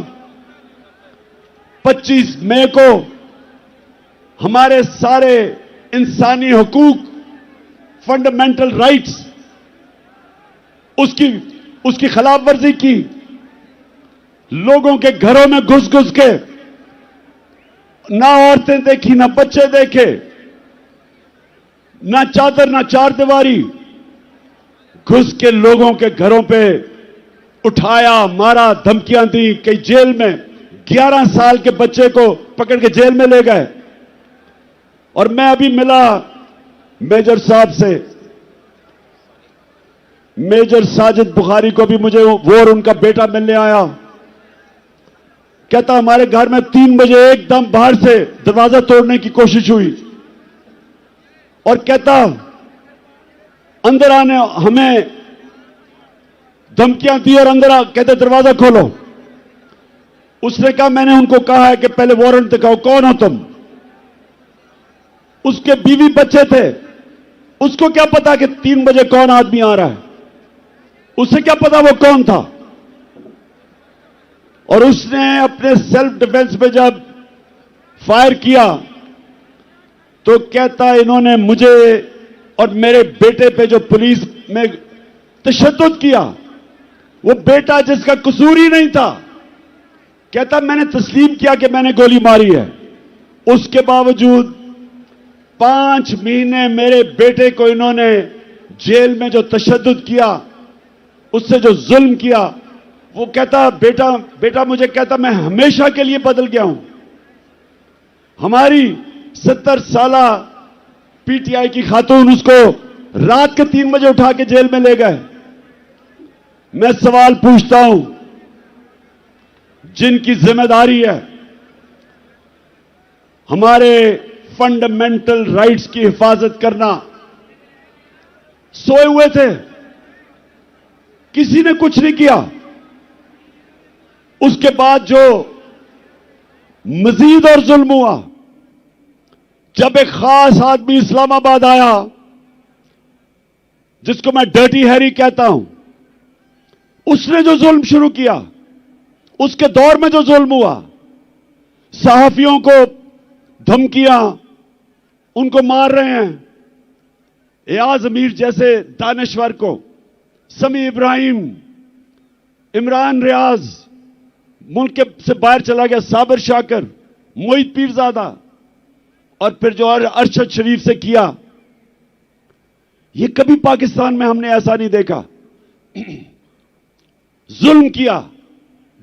25 मई को हमारे सारे इंसानी हकूक, फंडामेंटल राइट्स, उसकी खिलाफवर्जी की। लोगों के घरों में घुस घुस के ना औरतें देखी, ना बच्चे देखे, ना चादर, ना चारदीवारी, घुस के लोगों के घरों पे उठाया, मारा, धमकियां दी। कई जेल में 11 साल के बच्चे को पकड़ के जेल में ले गए। और मैं अभी मिला मेजर साहब से, मेजर साजिद बुखारी को भी मुझे वो और उनका बेटा मिलने आया। कहता हमारे घर में 3 बजे एकदम बाहर से दरवाजा तोड़ने की कोशिश हुई और कहता अंदर आने हमें धमकियां दी और अंदर कहते दरवाजा खोलो। उसने कहा मैंने उनको कहा है कि पहले वारंट दिखाओ, कौन हो तुम? उसके बीवी बच्चे थे, उसको क्या पता कि 3 बजे कौन आदमी आ रहा है? उसे क्या पता वो कौन था? और उसने अपने सेल्फ डिफेंस पे जब फायर किया तो कहता इन्होंने मुझे और मेरे बेटे पे जो पुलिस में तशद्दुद किया, वो बेटा जिसका कसूर ही नहीं था, कहता मैंने तस्लीम किया कि मैंने गोली मारी है। उसके बावजूद 5 महीने मेरे बेटे को इन्होंने जेल में जो तशद्दुद किया, उससे जो जुल्म किया, वो कहता बेटा मुझे कहता मैं हमेशा के लिए बदल गया हूं। हमारी 70 साला पीटीआई की खातून उसको रात के 3 बजे उठा के जेल में ले गए। मैं सवाल पूछता हूं, जिनकी जिम्मेदारी है हमारे फंडामेंटल राइट्स की हिफाजत करना, सोए हुए थे, किसी ने कुछ नहीं किया। उसके बाद जो मजीद और जुल्म हुआ, जब एक खास आदमी इस्लामाबाद आया जिसको मैं डर्टी हैरी कहता हूं, उसने जो जुल्म शुरू किया, उसके दौर में जो जुल्म हुआ, सहाफियों को धमकियां, उनको मार रहे हैं, एयाज अमीर जैसे दानश्वर को, समी इब्राहिम, इमरान रियाज, मुल्क से बाहर चला गया साबिर शाकर, मोहित पीरजादा, और फिर जो अरशद शरीफ से किया, ये कभी पाकिस्तान में हमने ऐसा नहीं देखा। जुल्म किया,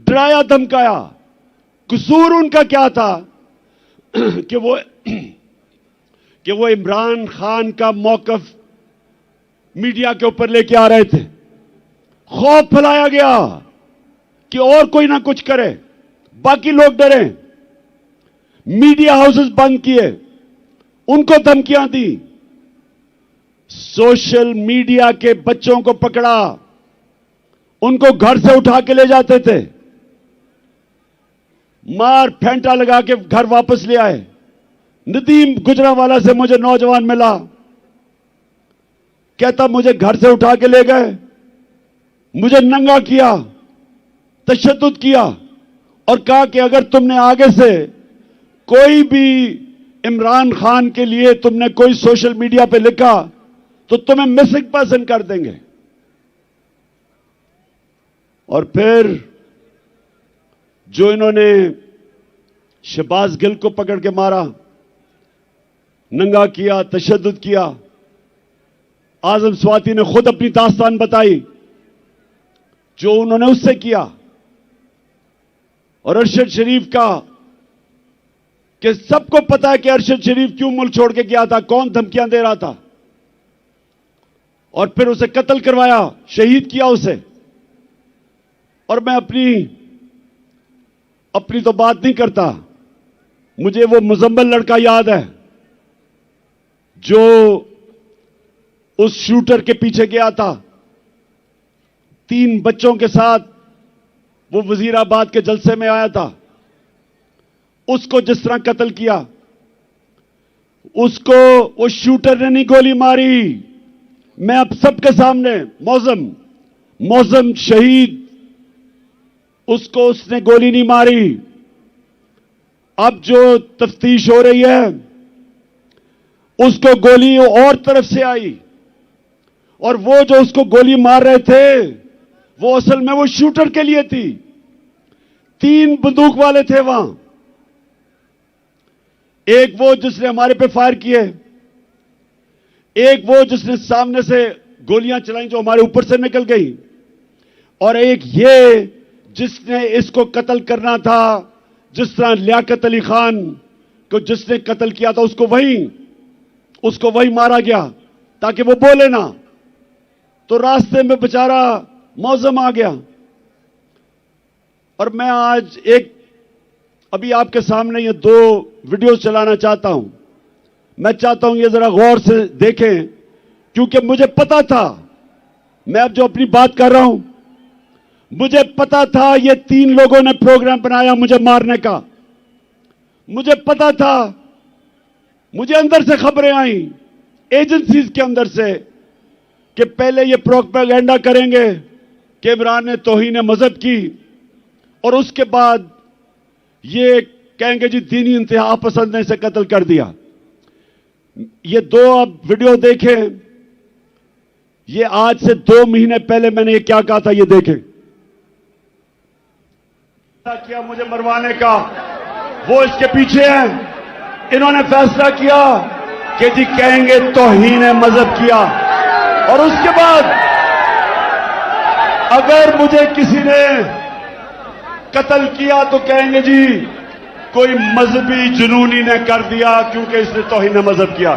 डराया धमकाया। कसूर उनका क्या था कि वो इमरान खान का मौकफ मीडिया के ऊपर लेके आ रहे थे। खौफ फैलाया गया कि और कोई ना कुछ करे, बाकी लोग डरे। मीडिया हाउसेस बंद किए, उनको धमकियां दी। सोशल मीडिया के बच्चों को पकड़ा, उनको घर से उठा के ले जाते थे, मार फेंटा लगा के घर वापस ले आए। नदीम गुजरावाला से मुझे नौजवान मिला, कहता मुझे घर से उठा के ले गए, मुझे नंगा किया, तशद्दुद किया और कहा कि अगर तुमने आगे से कोई भी इमरान खान के लिए तुमने कोई सोशल मीडिया पे लिखा तो तुम्हें मिसिंग पर्सन कर देंगे। और फिर जो इन्होंने शहबाज गिल को पकड़ के मारा, नंगा किया, तशद्दुद किया, आजम स्वाति ने खुद अपनी दास्तान बताई जो उन्होंने उससे किया। और अरशद शरीफ का कि सबको पता है कि अरशद शरीफ क्यों मुल्क छोड़ के गया था, कौन धमकियां दे रहा था, और फिर उसे कत्ल करवाया, शहीद किया उसे। और मैं अपनी तो बात नहीं करता, मुझे वो मुजम्मिल लड़का याद है जो उस शूटर के पीछे गया था, 3 बच्चों के साथ वो वजीराबाद के जलसे में आया था। उसको जिस तरह कत्ल किया, उसको वो शूटर ने नहीं गोली मारी। मैं अब सबके सामने मौजम शहीद, उसको उसने गोली नहीं मारी। अब जो तफ्तीश हो रही है, उसको गोली और तरफ से आई, और वो जो उसको गोली मार रहे थे वो असल में वो शूटर के लिए थी। 3 बंदूक वाले थे वहां, एक वो जिसने हमारे पे फायर किए, एक वो जिसने सामने से गोलियां चलाई जो हमारे ऊपर से निकल गई, और एक ये जिसने इसको कत्ल करना था। जिस तरह लियाकत अली खान को जिसने कत्ल किया था उसको वहीं उसको वही मारा गया ताकि वो बोले ना, तो रास्ते में बेचारा मौजम आ गया। और मैं आज अभी आपके सामने ये 2 वीडियो चलाना चाहता हूं। मैं चाहता हूं ये जरा गौर से देखें, क्योंकि मुझे पता था, मैं अब जो अपनी बात कर रहा हूं, मुझे पता था ये 3 लोगों ने प्रोग्राम बनाया मुझे मारने का। मुझे पता था, मुझे अंदर से खबरें आई, एजेंसीज के अंदर से, कि पहले ये प्रोपेगेंडा करेंगे कि इमरान ने तौहीन मजहब की, और उसके बाद ये कहेंगे जी दीनी इंतहा पसंद ने इसे कत्ल कर दिया। ये 2 अब वीडियो देखें, ये आज से 2 महीने पहले मैंने ये क्या कहा था, ये देखें। किया मुझे मरवाने का, वो इसके पीछे हैं। इन्होंने फैसला किया कि जी कहेंगे तौहीन मजहब किया, और उसके बाद अगर मुझे किसी ने कत्ल किया तो कहेंगे जी कोई मजहबी जुनूनी ने कर दिया क्योंकि इसने तौहीन मजहब किया।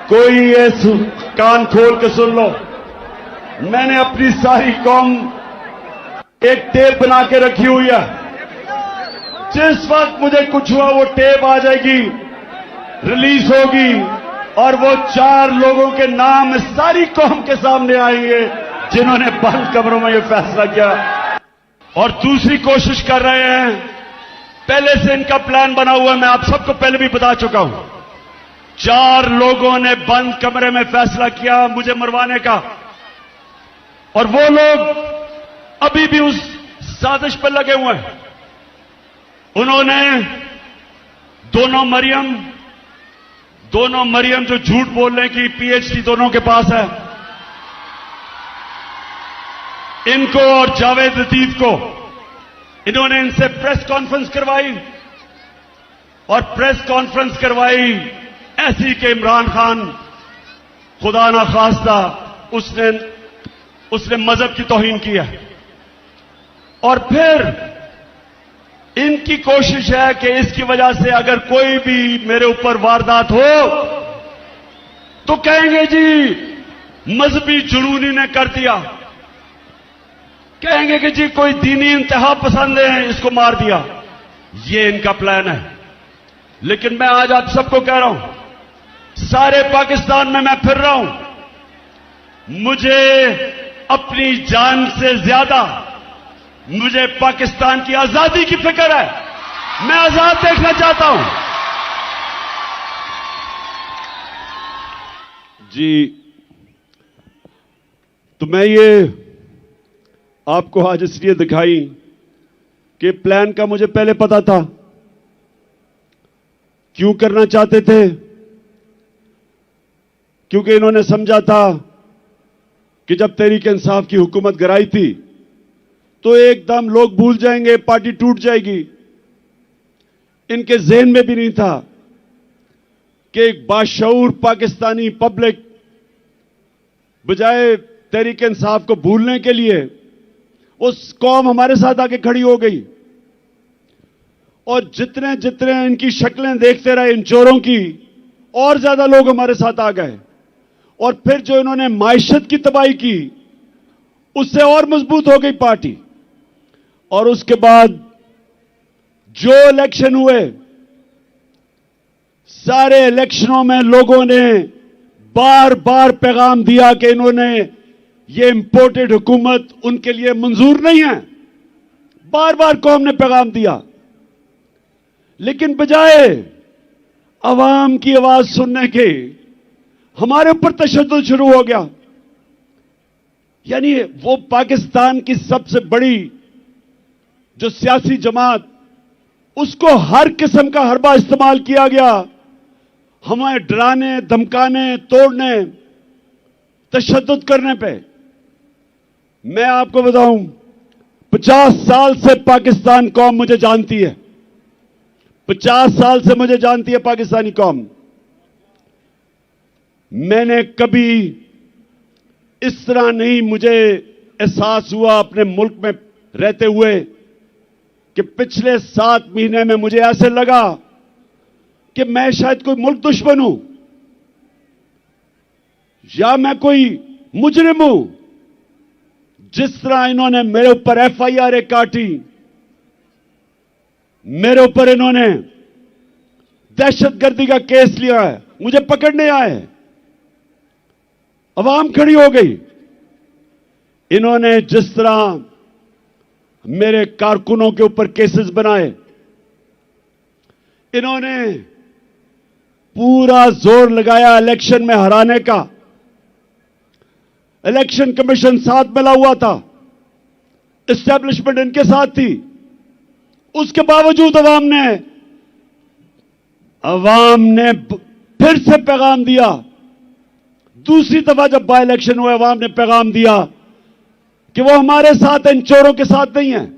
कोई ये कान खोल के सुन लो, मैंने अपनी सारी कौम एक टेप बना के रखी हुई है। जिस वक्त मुझे कुछ हुआ वो टेप आ जाएगी, रिलीज होगी, और वो 4 लोगों के नाम सारी कौम के सामने आएंगे जिन्होंने बंद कमरों में ये फैसला किया और दूसरी कोशिश कर रहे हैं। पहले से इनका प्लान बना हुआ है, मैं आप सबको पहले भी बता चुका हूं। 4 लोगों ने बंद कमरे में फैसला किया मुझे मरवाने का, और वो लोग अभी भी उस साजिश पर लगे हुए हैं। उन्होंने दोनों मरियम जो झूठ बोलने की पीएचडी दोनों के पास है, इनको और जावेद लतीफ को, इन्होंने इनसे प्रेस कॉन्फ्रेंस करवाई, और प्रेस कॉन्फ्रेंस करवाई ऐसी कि इमरान खान खुदा ना खास्ता उसने मजहब की तौहीन की है। और फिर इनकी कोशिश है कि इसकी वजह से अगर कोई भी मेरे ऊपर वारदात हो तो कहेंगे जी मजहबी जुनूनी ने कर दिया, कहेंगे कि जी कोई दीनी इंतहा पसंद है इसको मार दिया। ये इनका प्लान है। लेकिन मैं आज आप सबको कह रहा हूं, सारे पाकिस्तान में मैं फिर रहा हूं, मुझे अपनी जान से ज्यादा मुझे पाकिस्तान की आजादी की फिक्र है। मैं आजाद देखना चाहता हूं। जी, तो मैं ये आपको आज इसलिए दिखाई कि प्लान का मुझे पहले पता था। क्यों करना चाहते थे? क्योंकि इन्होंने समझा था कि जब तहरीक इंसाफ की हुकूमत गिराई थी तो एकदम लोग भूल जाएंगे, पार्टी टूट जाएगी। इनके ज़हन में भी नहीं था कि एक बाशऊर पाकिस्तानी पब्लिक बजाय तहरीक इंसाफ को भूलने के लिए उस कौम हमारे साथ आके खड़ी हो गई। और जितने जितने इनकी शक्लें देखते रहे इन चोरों की, और ज्यादा लोग हमारे साथ आ गए। और फिर जो इन्होंने माइशत की तबाही की, उससे और मजबूत हो गई पार्टी। और उसके बाद जो इलेक्शन हुए, सारे इलेक्शनों में लोगों ने बार बार पैगाम दिया कि इन्होंने ये इंपोर्टेड हुकूमत उनके लिए मंजूर नहीं है। बार बार कौम ने पैगाम दिया, लेकिन बजाय अवाम की आवाज सुनने के हमारे ऊपर तशद्दुद शुरू हो गया। यानी वो पाकिस्तान की सबसे बड़ी जो सियासी जमात, उसको हर किस्म का हरबा इस्तेमाल किया गया हमें डराने, धमकाने, तोड़ने, तशद्दुद करने पे। मैं आपको बताऊं, 50 साल से पाकिस्तान कौम मुझे जानती है। 50 साल से मुझे जानती है पाकिस्तानी कौम। मैंने कभी इस तरह नहीं मुझे एहसास हुआ अपने मुल्क में रहते हुए कि पिछले 7 महीने में मुझे ऐसे लगा कि मैं शायद कोई मुल्क दुश्मन हूं या मैं कोई मुजरिम हूं। जिस तरह इन्होंने मेरे ऊपर एफआईआर काटी, मेरे ऊपर इन्होंने दहशतगर्दी का केस लिया है, मुझे पकड़ने आए, अवाम खड़ी हो गई। इन्होंने जिस तरह मेरे कारकुनों के ऊपर केसेस बनाए, इन्होंने पूरा जोर लगाया इलेक्शन में हराने का। इलेक्शन कमीशन साथ मिला हुआ था, एस्टेब्लिशमेंट इनके साथ थी, उसके बावजूद अवाम ने फिर से पैगाम दिया। दूसरी दफा जब बाय इलेक्शन हुए, अवाम ने पैगाम दिया कि वो हमारे साथ, इन चोरों के साथ नहीं है।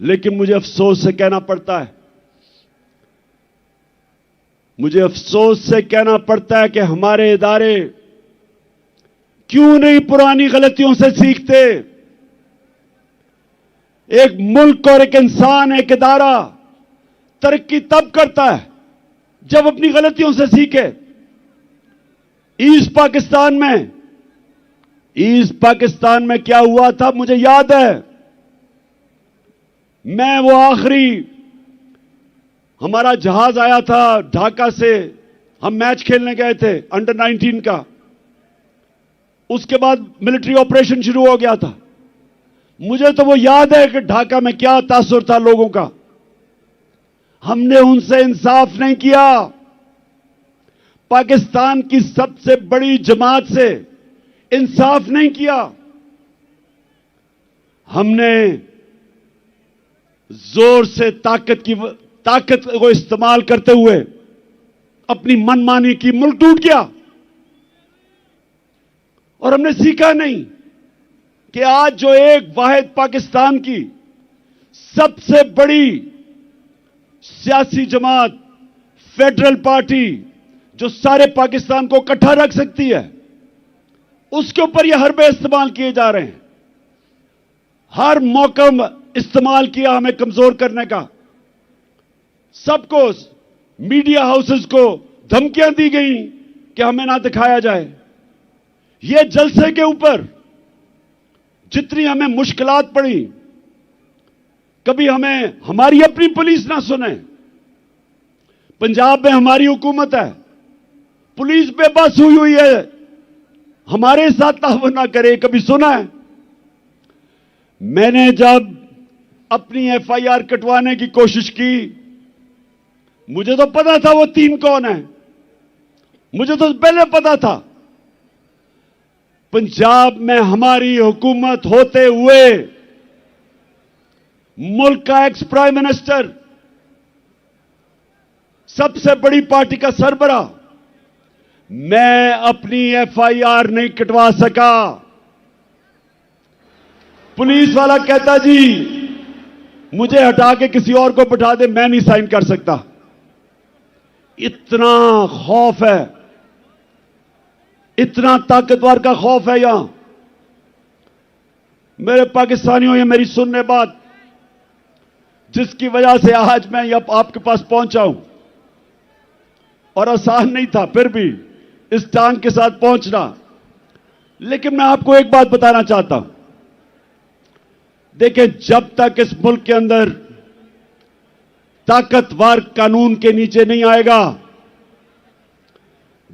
लेकिन मुझे अफसोस से कहना पड़ता है, मुझे अफसोस से कहना पड़ता है कि हमारे इदारे क्यों नहीं पुरानी गलतियों से सीखते। एक मुल्क और एक इंसान, एक इदारा तरक्की तब करता है जब अपनी गलतियों से सीखे। ईस्ट पाकिस्तान में क्या हुआ था मुझे याद है। मैं वो आखिरी, हमारा जहाज आया था ढाका से, हम मैच खेलने गए थे अंडर 19 का, उसके बाद मिलिट्री ऑपरेशन शुरू हो गया था। मुझे तो वो याद है कि ढाका में क्या तासुर था लोगों का। हमने उनसे इंसाफ नहीं किया। पाकिस्तान की सबसे बड़ी जमात से इंसाफ नहीं किया। हमने जोर से ताकत को इस्तेमाल करते हुए अपनी मनमानी की, मुल्क टूट गया। और हमने सीखा नहीं कि आज जो एक वाहिद पाकिस्तान की सबसे बड़ी सियासी जमात, फेडरल पार्टी, जो सारे पाकिस्तान को इकट्ठा रख सकती है, उसके ऊपर यह हरबे इस्तेमाल किए जा रहे हैं। हर मौका इस्तेमाल किया हमें कमजोर करने का। सबको, मीडिया हाउसेस को धमकियां दी गई कि हमें ना दिखाया जाए। ये जलसे के ऊपर जितनी हमें मुश्किलात पड़ी, कभी हमें हमारी अपनी पुलिस ना सुने। पंजाब में हमारी हुकूमत है, पुलिस बेबस हुई है, हमारे साथ ताउन ना करे, कभी सुना है? मैंने जब अपनी एफआईआर कटवाने की कोशिश की, मुझे तो पता था वो 3 कौन है, मुझे तो पहले पता था। पंजाब में हमारी हुकूमत होते हुए मुल्क का एक्स प्राइम मिनिस्टर, सबसे बड़ी पार्टी का सरबरा, मैं अपनी एफआईआर नहीं कटवा सका। पुलिस वाला कहता जी मुझे हटा के किसी और को बिठा दे, मैं नहीं साइन कर सकता। इतना खौफ है, इतना ताकतवर का खौफ है यहां। मेरे पाकिस्तानियों, ये मेरी सुनने बात, जिसकी वजह से आज मैं आपके पास पहुंचा हूं, और आसान नहीं था फिर भी इस टांग के साथ पहुंचना। लेकिन मैं आपको एक बात बताना चाहता हूं। देखिए, जब तक इस मुल्क के अंदर ताकतवर कानून के नीचे नहीं आएगा,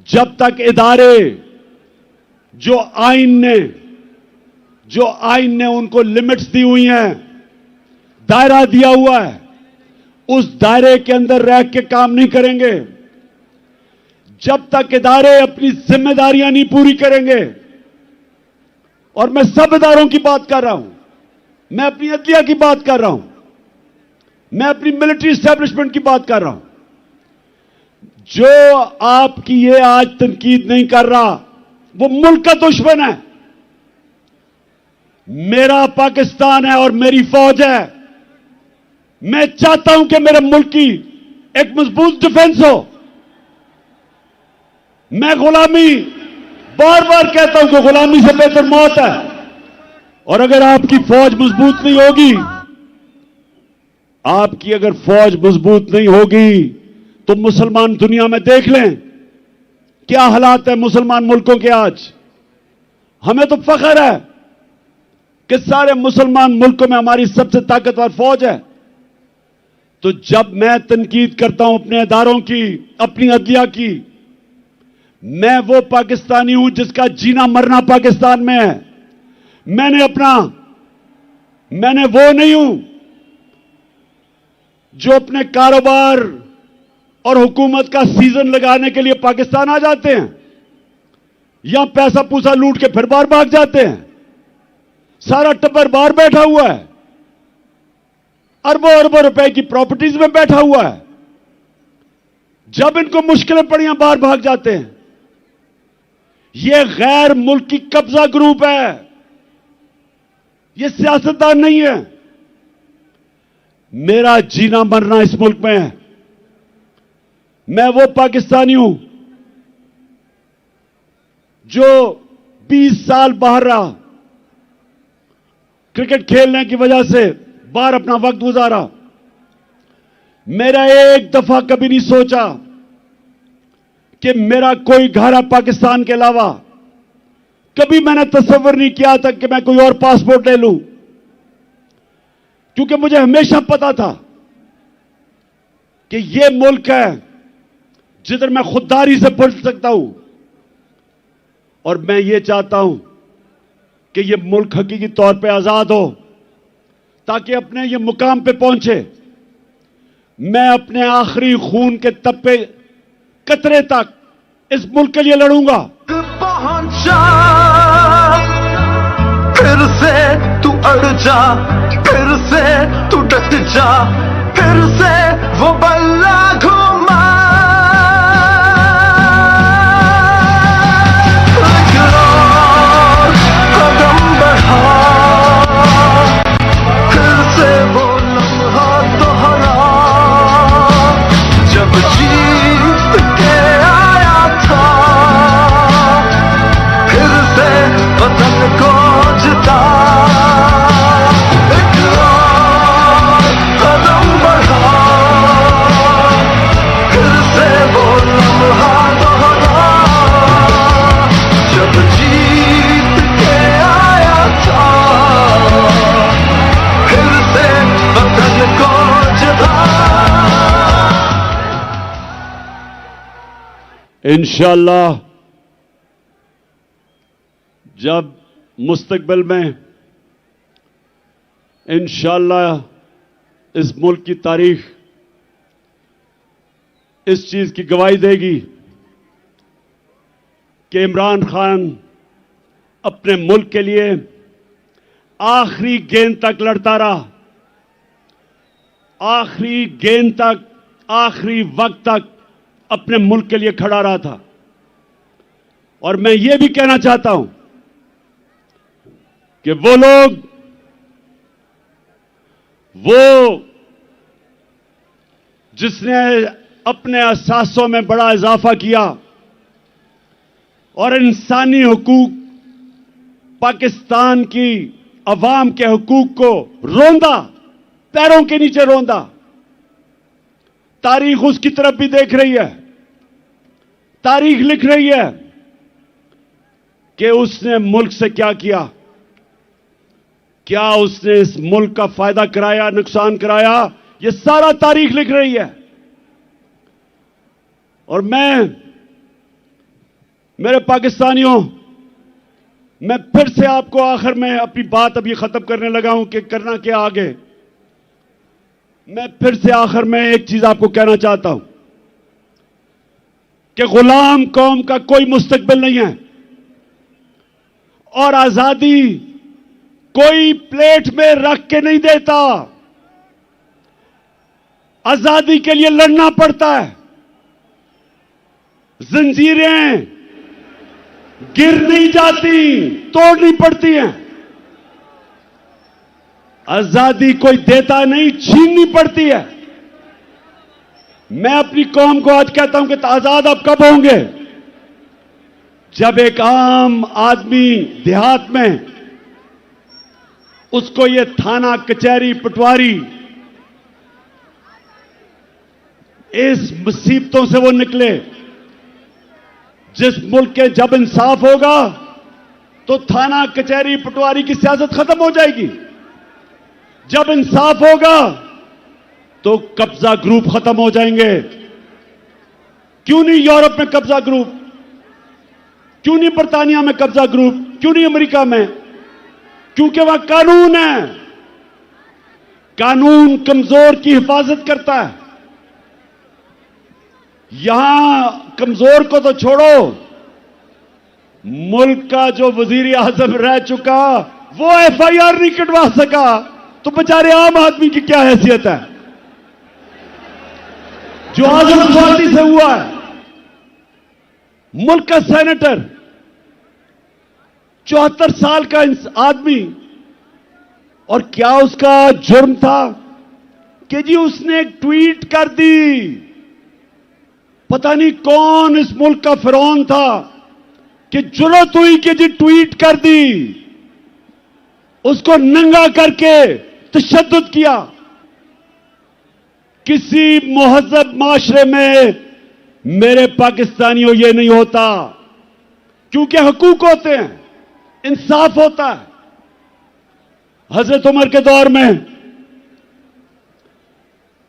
जब तक इदारे जो आईन ने उनको लिमिट्स दी हुई हैं, दायरा दिया हुआ है, उस दायरे के अंदर रह के काम नहीं करेंगे, जब तक इदारे अपनी जिम्मेदारियां नहीं पूरी करेंगे, और मैं सब इदारों की बात कर रहा हूं, मैं अपनी अदलिया की बात कर रहा हूं, मैं अपनी मिलिट्री एस्टेब्लिशमेंट की बात कर रहा हूं, जो आपकी ये आज तनकीद नहीं कर रहा, वो मुल्क का दुश्मन है। मेरा पाकिस्तान है और मेरी फौज है। मैं चाहता हूं कि मेरे मुल्क की एक मजबूत डिफेंस हो। मैं गुलामी, बार बार कहता हूं कि गुलामी से बेहतर मौत है। और अगर आपकी फौज मजबूत नहीं होगी, आपकी अगर फौज मजबूत नहीं होगी, तो मुसलमान दुनिया में देख लें क्या हालात है मुसलमान मुल्कों के आज। हमें तो फख्र है कि सारे मुसलमान मुल्कों में हमारी सबसे ताकतवर फौज है। तो जब मैं तनकीद करता हूं अपने इदारों की, अपनी अदलिया की, मैं वो पाकिस्तानी हूं जिसका जीना मरना पाकिस्तान में है। मैंने वो नहीं हूं जो अपने कारोबार और हुकूमत का सीजन लगाने के लिए पाकिस्तान आ जाते हैं या पैसा पूसा लूट के फिर बाहर भाग जाते हैं। सारा टब्बर बाहर बैठा हुआ है, अरबों अरबों रुपए की प्रॉपर्टीज में बैठा हुआ है। जब इनको मुश्किलें पड़ियां बाहर भाग जाते हैं। यह गैर मुल्की कब्जा ग्रुप है, यह सियासतदान नहीं है। मेरा जीना मरना इस मुल्क में है। मैं वो पाकिस्तानी हूं जो 20 साल बाहर रहा, क्रिकेट खेलने की वजह से बाहर अपना वक्त गुजारा। मेरा एक दफा कभी नहीं सोचा कि मेरा कोई घर है पाकिस्तान के अलावा। कभी मैंने तस्वीर नहीं किया था कि मैं कोई और पासपोर्ट ले लूं, क्योंकि मुझे हमेशा पता था कि यह मुल्क है जिधर मैं खुददारी से पढ़ सकता हूं। और मैं ये चाहता हूं कि यह मुल्क हकीकी तौर पे आजाद हो ताकि अपने ये मुकाम पे पहुंचे। मैं अपने आखिरी खून के तप्पे कतरे तक इस मुल्क के लिए लड़ूंगा। पहुंचा फिर से तू अड़ जा, फिर से तू डट जा, फिर से वो बल्ला घुमा। कदम बढ़ा, फिर से वो लम्हा दोहरा जब जीत के आया था, फिर से वतन को जिता। एक और कदम बढ़ा, फिर से वो लम्हा दोहरा जब जीत के आया था, फिर से वतन को जिता। इंशाअल्लाह जब मुस्तकबिल में इंशाअल्लाह इस मुल्क की तारीख इस चीज की गवाही देगी कि इमरान खान अपने मुल्क के लिए आखिरी गेंद तक लड़ता रहा, आखिरी गेंद तक, आखिरी वक्त तक अपने मुल्क के लिए खड़ा रहा था। और मैं ये भी कहना चाहता हूं कि वो लोग, जिसने अपने असासों में बड़ा इजाफा किया और इंसानी हुकूक, पाकिस्तान की अवाम के हुकूक को रोंदा, पैरों के नीचे रोंदा, तारीख उसकी तरफ भी देख रही है। तारीख लिख रही है कि उसने मुल्क से क्या किया, क्या उसने इस मुल्क का फायदा कराया, नुकसान कराया, यह सारा तारीख लिख रही है। और मेरे पाकिस्तानियों, मैं फिर से आपको आखिर में अपनी बात अभी खत्म करने लगा हूं कि करना क्या आगे। मैं फिर से आखिर में एक चीज आपको कहना चाहता हूं कि गुलाम कौम का कोई मुस्तकबिल नहीं है और आजादी कोई प्लेट में रख के नहीं देता। आजादी के लिए लड़ना पड़ता है। जंजीरें गिर नहीं जाती, तोड़नी पड़ती हैं। आजादी कोई देता नहीं, छीननी पड़ती है। मैं अपनी कौम को आज कहता हूं कि आजाद अब कब होंगे? जब एक आम आदमी देहात में उसको ये थाना, कचहरी, पटवारी इस मुसीबतों से वो निकले। जिस मुल्क के जब इंसाफ होगा तो थाना कचहरी पटवारी की सियासत खत्म हो जाएगी। जब इंसाफ होगा तो कब्जा ग्रुप खत्म हो जाएंगे। क्यों नहीं यूरोप में कब्जा ग्रुप, क्यों नहीं बर्तानिया में कब्जा ग्रुप, क्यों नहीं अमेरिका में? क्योंकि वहां कानून है। कानून कमजोर की हिफाजत करता है। यहां कमजोर को तो छोड़ो, मुल्क का जो वजीर आजम रह चुका वो एफआईआर नहीं कटवा सका, तो बेचारे आम आदमी की क्या हैसियत है जो आजम स्वाति से हुआ है? मुल्क का सेनेटर 74 साल का आदमी, और क्या उसका जुर्म था कि जी उसने एक ट्वीट कर दी। पता नहीं कौन इस मुल्क का फिरौन था कि जुर्रत हुई कि जी ट्वीट कर दी, उसको नंगा करके तशद्दुद किया। किसी मुहज़्ज़ब माशरे में मेरे पाकिस्तानियों ये नहीं होता, क्योंकि हुकूक होते हैं, इंसाफ होता है। हजरत उमर के दौर में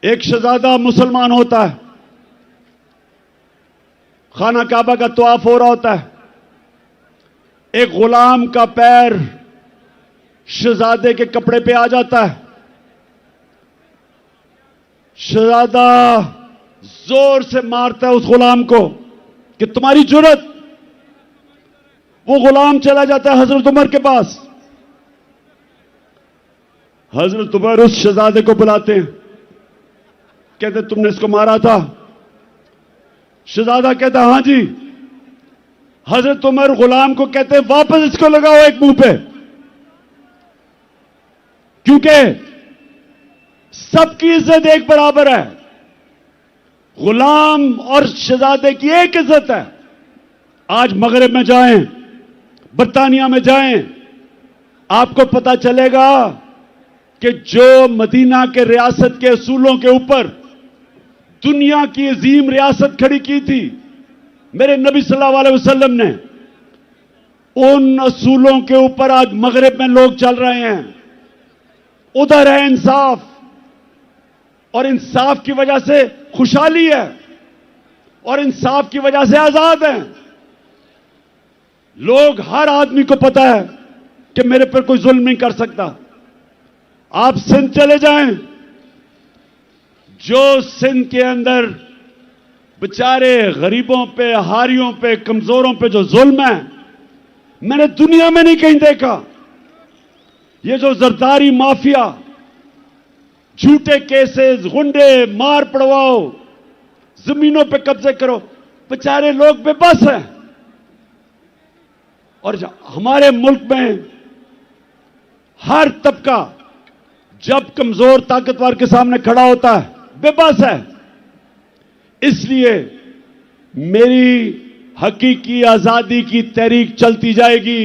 एक शहजादा मुसलमान होता है, खाना काबा का तवाफ हो रहा होता है, एक गुलाम का पैर शहजादे के कपड़े पे आ जाता है। शहजादा जोर से मारता है उस गुलाम को कि तुम्हारी जुर्रत। वो गुलाम चला जाता है हजरत उमर के पास। हजरत उमर उस शहजादे को बुलाते हैं, कहते तुमने इसको मारा था? शहजादा कहता हां जी। हजरत उमर गुलाम को कहते वापस इसको लगाओ एक मुंह पे, क्योंकि सबकी इज्जत एक बराबर है। गुलाम और शहजादे की एक इज्जत है। आज मगरिब में जाएं, बर्तानिया में जाएं, आपको पता चलेगा कि जो मदीना के रियासत के असूलों के ऊपर दुनिया की अजीम रियासत खड़ी की थी मेरे नबी सल्लल्लाहु अलैहि वसल्लम ने, उन असूलों के ऊपर आज मगरिब में लोग चल रहे हैं। उधर है इंसाफ, और इंसाफ की वजह से खुशहाली है, और इंसाफ की वजह से आजाद हैं लोग। हर आदमी को पता है कि मेरे पर कोई जुल्म नहीं कर सकता। आप सिंध चले जाएं, जो सिंध के अंदर बेचारे गरीबों पे, हारियों पे, कमजोरों पे जो जुल्म है, मैंने दुनिया में नहीं कहीं देखा। ये जो जरदारी माफिया, झूठे केसेस, गुंडे, मार पड़वाओ, जमीनों पे कब्जे करो, बेचारे लोग बेबस हैं। और हमारे मुल्क में हर तबका जब कमजोर ताकतवर के सामने खड़ा होता है बेबस है। इसलिए मेरी हकीकी आजादी की तहरीक चलती जाएगी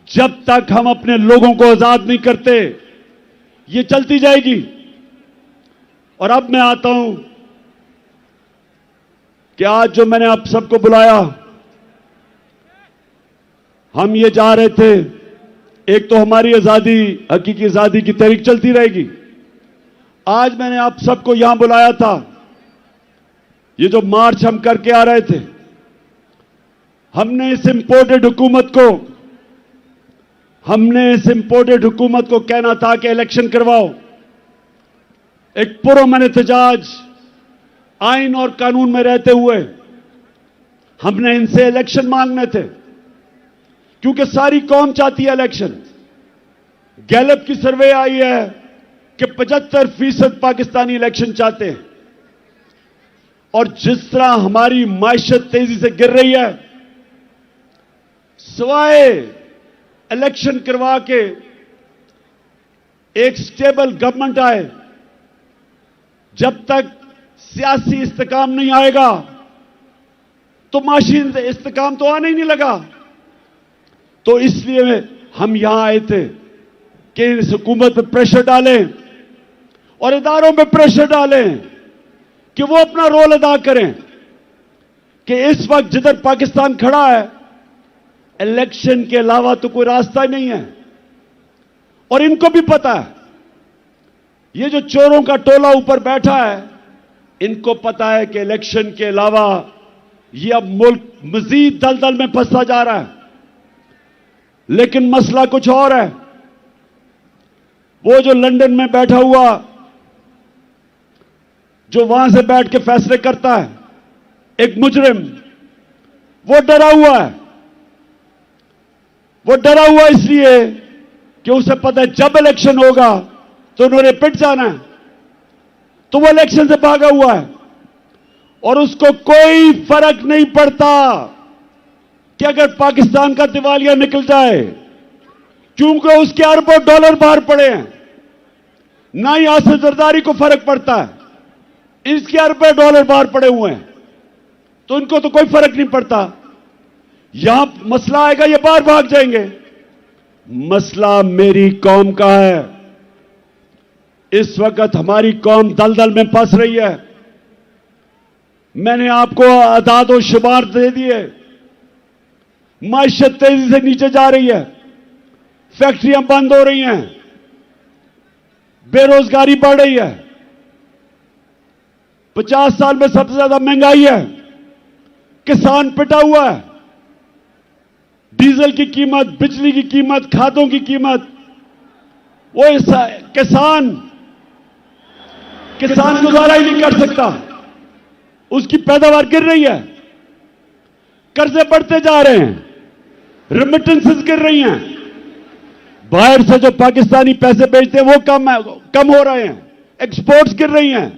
जब तक हम अपने लोगों को आजाद नहीं करते। ये चलती जाएगी। और अब मैं आता हूं कि आज जो मैंने आप सबको बुलाया, हम ये जा रहे थे, एक तो हमारी आजादी, हकीकी आजादी की तहरीक चलती रहेगी। आज मैंने आप सबको यहां बुलाया था, ये जो मार्च हम करके आ रहे थे, हमने इस इंपोर्टेड हुकूमत को कहना था कि इलेक्शन करवाओ। एक पुरअमन एहतजाज आइन और कानून में रहते हुए हमने इनसे इलेक्शन मांगने थे, क्योंकि सारी कौम चाहती है इलेक्शन। गैलप की सर्वे आई है कि 75% पाकिस्तानी इलेक्शन चाहते हैं। और जिस तरह हमारी मायशत तेजी से गिर रही है, सिवाय इलेक्शन करवा के एक स्टेबल गवर्नमेंट आए, जब तक सियासी इस्तेकाम नहीं आएगा तो माशी इस्तेकाम तो आने ही नहीं लगा। तो इसलिए हम यहां आए थे कि इस हुकूमत पर प्रेशर डालें और इदारों पर प्रेशर डालें कि वो अपना रोल अदा करें कि इस वक्त जिधर पाकिस्तान खड़ा है, इलेक्शन के अलावा तो कोई रास्ता ही नहीं है। और इनको भी पता है, ये जो चोरों का टोला ऊपर बैठा है, इनको पता है कि इलेक्शन के अलावा ये अब मुल्क मजीद दलदल में फंसता जा रहा है। लेकिन मसला कुछ और है। वो जो लंदन में बैठा हुआ, जो वहां से बैठ के फैसले करता है, एक मुजरिम, वो डरा हुआ है। वो डरा हुआ इसलिए कि उसे पता है जब इलेक्शन होगा तो उन्होंने पिट जाना है, तो वो इलेक्शन से भागा हुआ है। और उसको कोई फर्क नहीं पड़ता कि अगर पाकिस्तान का दिवालिया निकल जाए, क्योंकि उसके अरबों डॉलर बाहर पड़े हैं। ना ही आसिफ जरदारी को फर्क पड़ता है, इसके अरबों डॉलर बाहर पड़े हुए हैं, तो इनको तो कोई फर्क नहीं पड़ता। यहां मसला आएगा, ये बाहर भाग जाएंगे। मसला मेरी कौम का है। इस वक्त हमारी कौम दलदल में फंस रही है। मैंने आपको अदाद और शुमार दे दिए। माइशत तेजी से नीचे जा रही है, फैक्ट्रियां बंद हो रही हैं, बेरोजगारी बढ़ रही है, 50 साल में सबसे ज्यादा महंगाई है, किसान पिटा हुआ है, डीजल की कीमत, बिजली की कीमत, खादों की कीमत, वो किसान गुजारा ही नहीं कर सकता, उसकी पैदावार गिर रही है, कर्जे बढ़ते जा रहे हैं, रेमिटेंसेस गिर रही हैं, बाहर से जो पाकिस्तानी पैसे भेजते हैं वो कम हो रहे हैं, एक्सपोर्ट्स गिर रही हैं।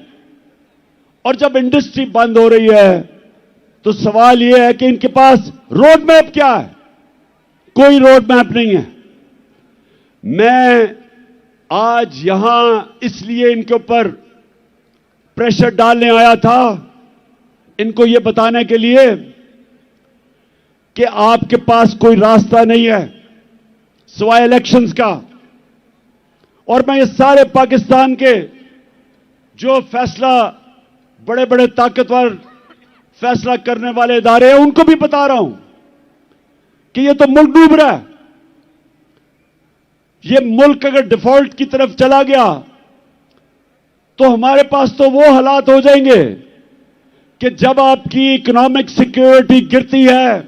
और जब इंडस्ट्री बंद हो रही है तो सवाल यह है कि इनके पास रोड मैप क्या है? कोई रोड मैप नहीं है। मैं आज यहां इसलिए इनके ऊपर प्रेशर डालने आया था, इनको यह बताने के लिए कि आपके पास कोई रास्ता नहीं है सिवाय इलेक्शंस का। और मैं ये सारे पाकिस्तान के जो फैसला, बड़े बड़े ताकतवर फैसला करने वाले इदारे हैं, उनको भी बता रहा हूं कि ये तो मुल्क डूब रहा है। ये मुल्क अगर डिफॉल्ट की तरफ चला गया तो हमारे पास तो वो हालात हो जाएंगे कि जब आपकी इकोनॉमिक सिक्योरिटी गिरती है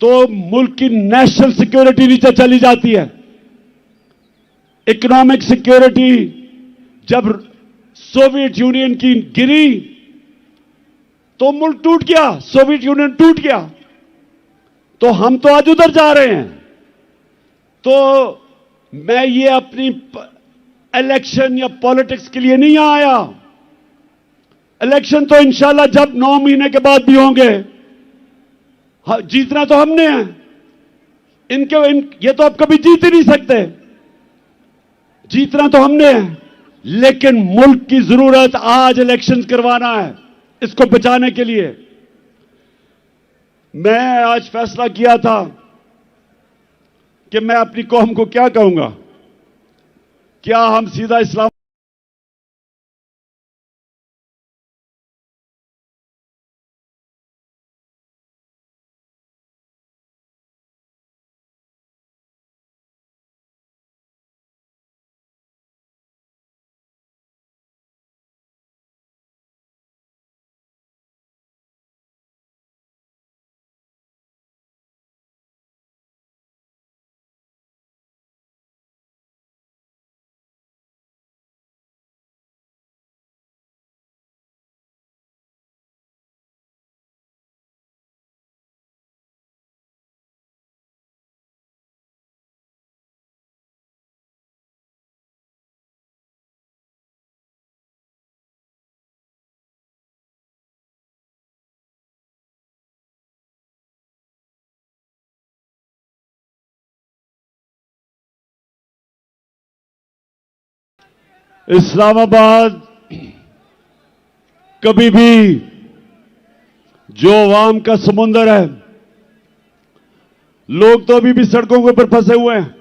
तो मुल्क की नेशनल सिक्योरिटी नीचे चली जाती है। इकोनॉमिक सिक्योरिटी जब सोवियत यूनियन की गिरी तो मुल्क टूट गया, सोवियत यूनियन टूट गया। तो हम तो आज उधर जा रहे हैं। तो मैं ये अपनी इलेक्शन या पॉलिटिक्स के लिए नहीं आया। इलेक्शन तो इंशाल्लाह जब 9 महीने के बाद भी होंगे, जीतना तो हमने है। ये तो आप कभी जीत ही नहीं सकते। जीतना तो हमने है, लेकिन मुल्क की जरूरत आज इलेक्शन करवाना है, इसको बचाने के लिए। मैं आज फैसला किया था कि मैं अपनी कौम को क्या कहूंगा। क्या हम सीधा इस्लाम इस्लामाबाद कभी भी जो अवाम का समुंदर है, लोग तो अभी भी सड़कों के ऊपर फंसे हुए हैं।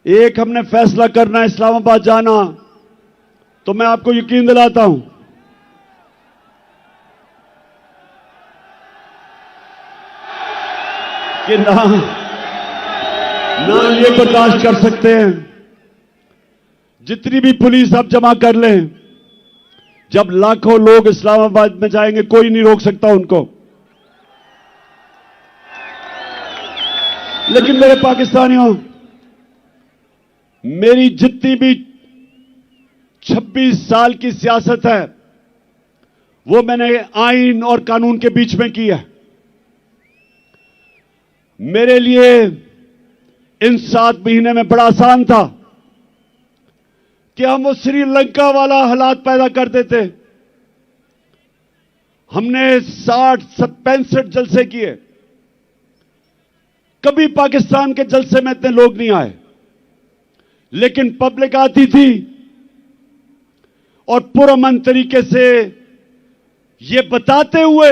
एक हमने फैसला करना है इस्लामाबाद जाना, तो मैं आपको यकीन दिलाता हूं कि ना ये बर्दाश्त कर सकते हैं। जितनी भी पुलिस आप जमा कर लें, जब लाखों लोग इस्लामाबाद में जाएंगे कोई नहीं रोक सकता उनको। लेकिन मेरे पाकिस्तानियों, मेरी जितनी भी 26 साल की सियासत है वो मैंने आइन और कानून के बीच में की है। मेरे लिए इन 7 महीने में बड़ा आसान था कि हम वो श्रीलंका वाला हालात पैदा कर देते। हमने 65 जलसे किए, कभी पाकिस्तान के जलसे में इतने लोग नहीं आए, लेकिन पब्लिक आती थी और पुरअमन तरीके से ये बताते हुए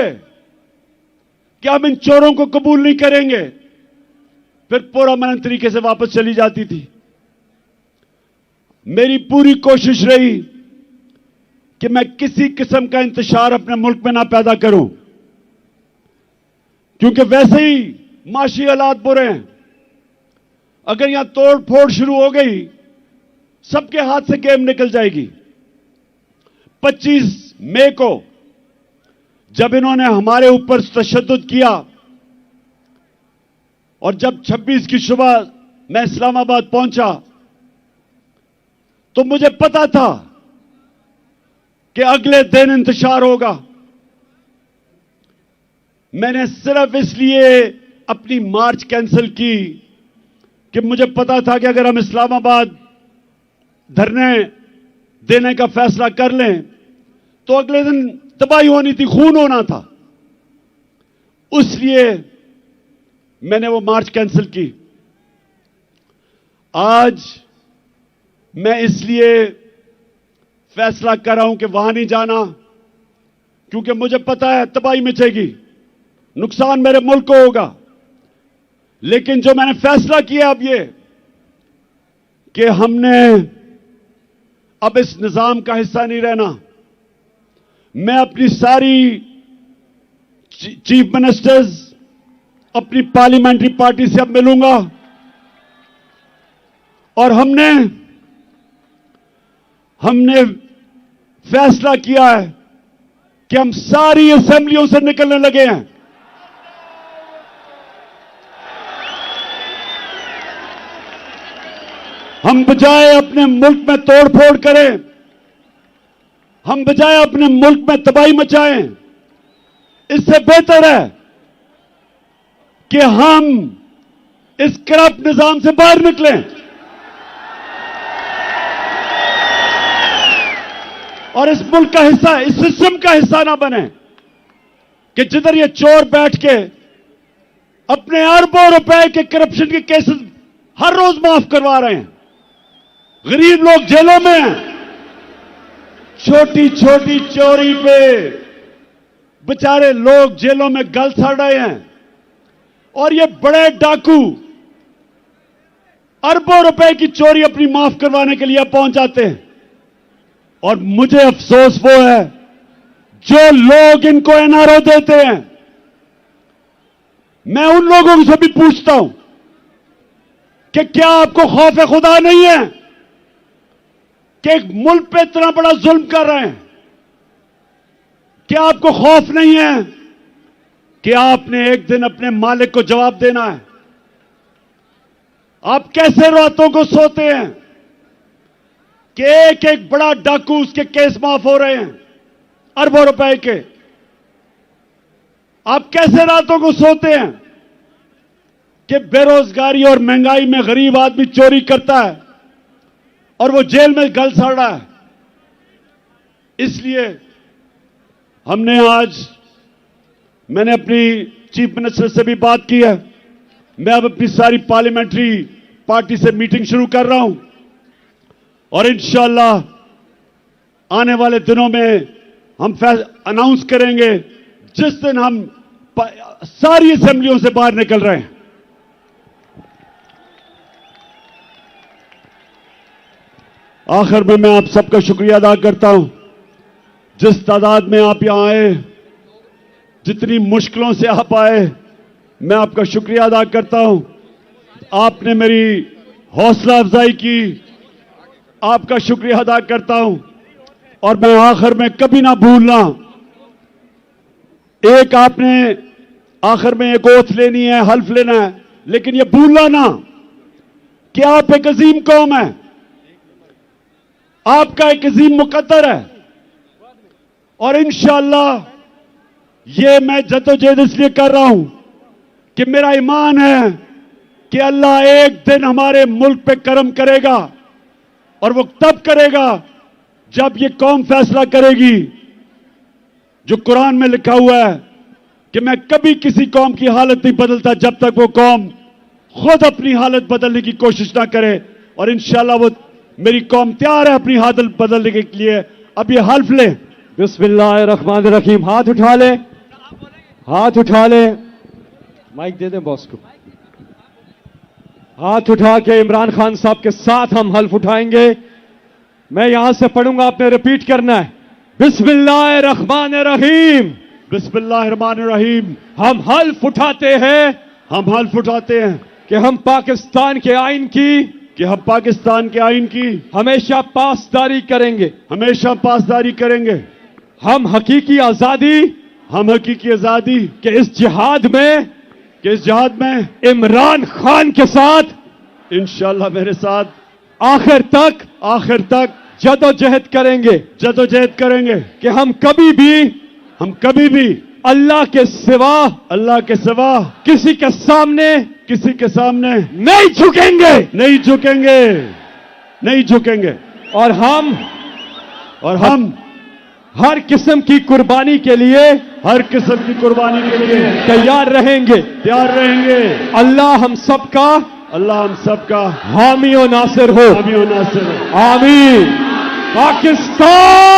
कि हम इन चोरों को कबूल नहीं करेंगे, फिर पुरअमन तरीके से वापस चली जाती थी। मेरी पूरी कोशिश रही कि मैं किसी किस्म का इंतशार अपने मुल्क में ना पैदा करूं, क्योंकि वैसे ही माशी हालात बुरे हैं। अगर यहां तोड़ फोड़ शुरू हो गई, सबके हाथ से गेम निकल जाएगी। 25 मई को जब इन्होंने हमारे ऊपर तशद्दुद किया और जब 26 की सुबह मैं इस्लामाबाद पहुंचा, तो मुझे पता था कि अगले दिन इंतशार होगा। मैंने सिर्फ इसलिए अपनी मार्च कैंसिल की कि मुझे पता था कि अगर हम इस्लामाबाद धरने देने का फैसला कर लें तो अगले दिन तबाही होनी थी, खून होना था। इसलिए मैंने वो मार्च कैंसिल की। आज मैं इसलिए फैसला कर रहा हूं कि वहां नहीं जाना, क्योंकि मुझे पता है तबाही मचेगी, नुकसान मेरे मुल्क को होगा। लेकिन जो मैंने फैसला किया अब ये कि हमने अब इस निजाम का हिस्सा नहीं रहना। मैं अपनी सारी चीफ मिनिस्टर्स, अपनी पार्लियामेंट्री पार्टी से अब मिलूंगा और हमने फैसला किया है कि हम सारी असेंबलियों से निकलने लगे हैं। हम बजाय अपने मुल्क में तोड़फोड़ करें, हम बजाय अपने मुल्क में तबाही मचाएं, इससे बेहतर है कि हम इस करप्ट निजाम से बाहर निकलें और इस मुल्क का हिस्सा, इस सिस्टम का हिस्सा ना बने कि जिधर ये चोर बैठ के अपने अरबों रुपए के करप्शन के केसेस हर रोज माफ करवा रहे हैं। गरीब लोग जेलों में हैं, छोटी छोटी चोरी पे बेचारे लोग जेलों में गल सड़ रहे हैं और ये बड़े डाकू अरबों रुपए की चोरी अपनी माफ करवाने के लिए पहुंच जाते हैं। और मुझे अफसोस वो है जो लोग इनको एनआरओ देते हैं। मैं उन लोगों से भी पूछता हूं कि क्या आपको खौफ खुदा नहीं है कि एक मुल्क पे इतना बड़ा जुल्म कर रहे हैं? क्या आपको खौफ नहीं है कि आपने एक दिन अपने मालिक को जवाब देना है? आप कैसे रातों को सोते हैं कि एक एक बड़ा डाकू, उसके केस माफ हो रहे हैं अरबों रुपए के? आप कैसे रातों को सोते हैं कि बेरोजगारी और महंगाई में गरीब आदमी चोरी करता है और वो जेल में गल सड़ रहा है? इसलिए मैंने अपनी चीफ मिनिस्टर से भी बात की है। मैं अब अपनी सारी पार्लियामेंट्री पार्टी से मीटिंग शुरू कर रहा हूं और इंशाअल्लाह आने वाले दिनों में हम अनाउंस करेंगे जिस दिन हम सारी असेंबलियों से बाहर निकल रहे हैं। आखिर में मैं आप सबका शुक्रिया अदा करता हूं। जिस तादाद में आप यहां आए, जितनी मुश्किलों से आप आए, मैं आपका शुक्रिया अदा करता हूं। आपने मेरी हौसला अफजाई की, आपका शुक्रिया अदा करता हूं। और मैं आखिर में कभी ना भूलना, एक आपने आखिर में एक ओथ लेनी है, हल्फ लेना है, लेकिन यह भूलना ना कि आप एक अजीम कौम है, आपका एक अजीम मुकद्दर है। और इंशाअल्लाह ये मैं जद्दोजहद इसलिए कर रहा हूं कि मेरा ईमान है कि अल्लाह एक दिन हमारे मुल्क पे करम करेगा, और वो तब करेगा जब ये कौम फैसला करेगी। जो कुरान में लिखा हुआ है कि मैं कभी किसी कौम की हालत नहीं बदलता जब तक वो कौम खुद अपनी हालत बदलने की कोशिश ना करे। और इंशाअल्लाह वो मेरी कौम तैयार है अपनी हालत बदलने के लिए। अब ये हल्फ लें। बिस्मिल्लाहिर्रहमानिर्रहीम। हाथ उठा ले, हाथ उठा ले, माइक दे दे बॉस को। हाथ उठा के इमरान खान साहब के साथ हम हल्फ उठाएंगे। मैं यहां से पढ़ूंगा, आपने रिपीट करना है। बिस्मिल्लाहिर्रहमानिर्रहीम। बिस्मिल्लाहिर्रहमानिर्रहीम। हम हल्फ उठाते हैं, हम हल्फ उठाते हैं कि हम पाकिस्तान के आइन की हमेशा पासदारी करेंगे, हमेशा पासदारी करेंगे। हम हकीकी आजादी के इस जिहाद में इमरान खान के साथ इंशाअल्लाह मेरे साथ आखिर तक जदोजहद करेंगे कि हम कभी भी अल्लाह के सिवा किसी के सामने नहीं झुकेंगे। और हम हर किस्म की कुर्बानी के लिए तैयार रहेंगे। अल्लाह हम सबका हामी और नासिर हो। आमीन। पाकिस्तान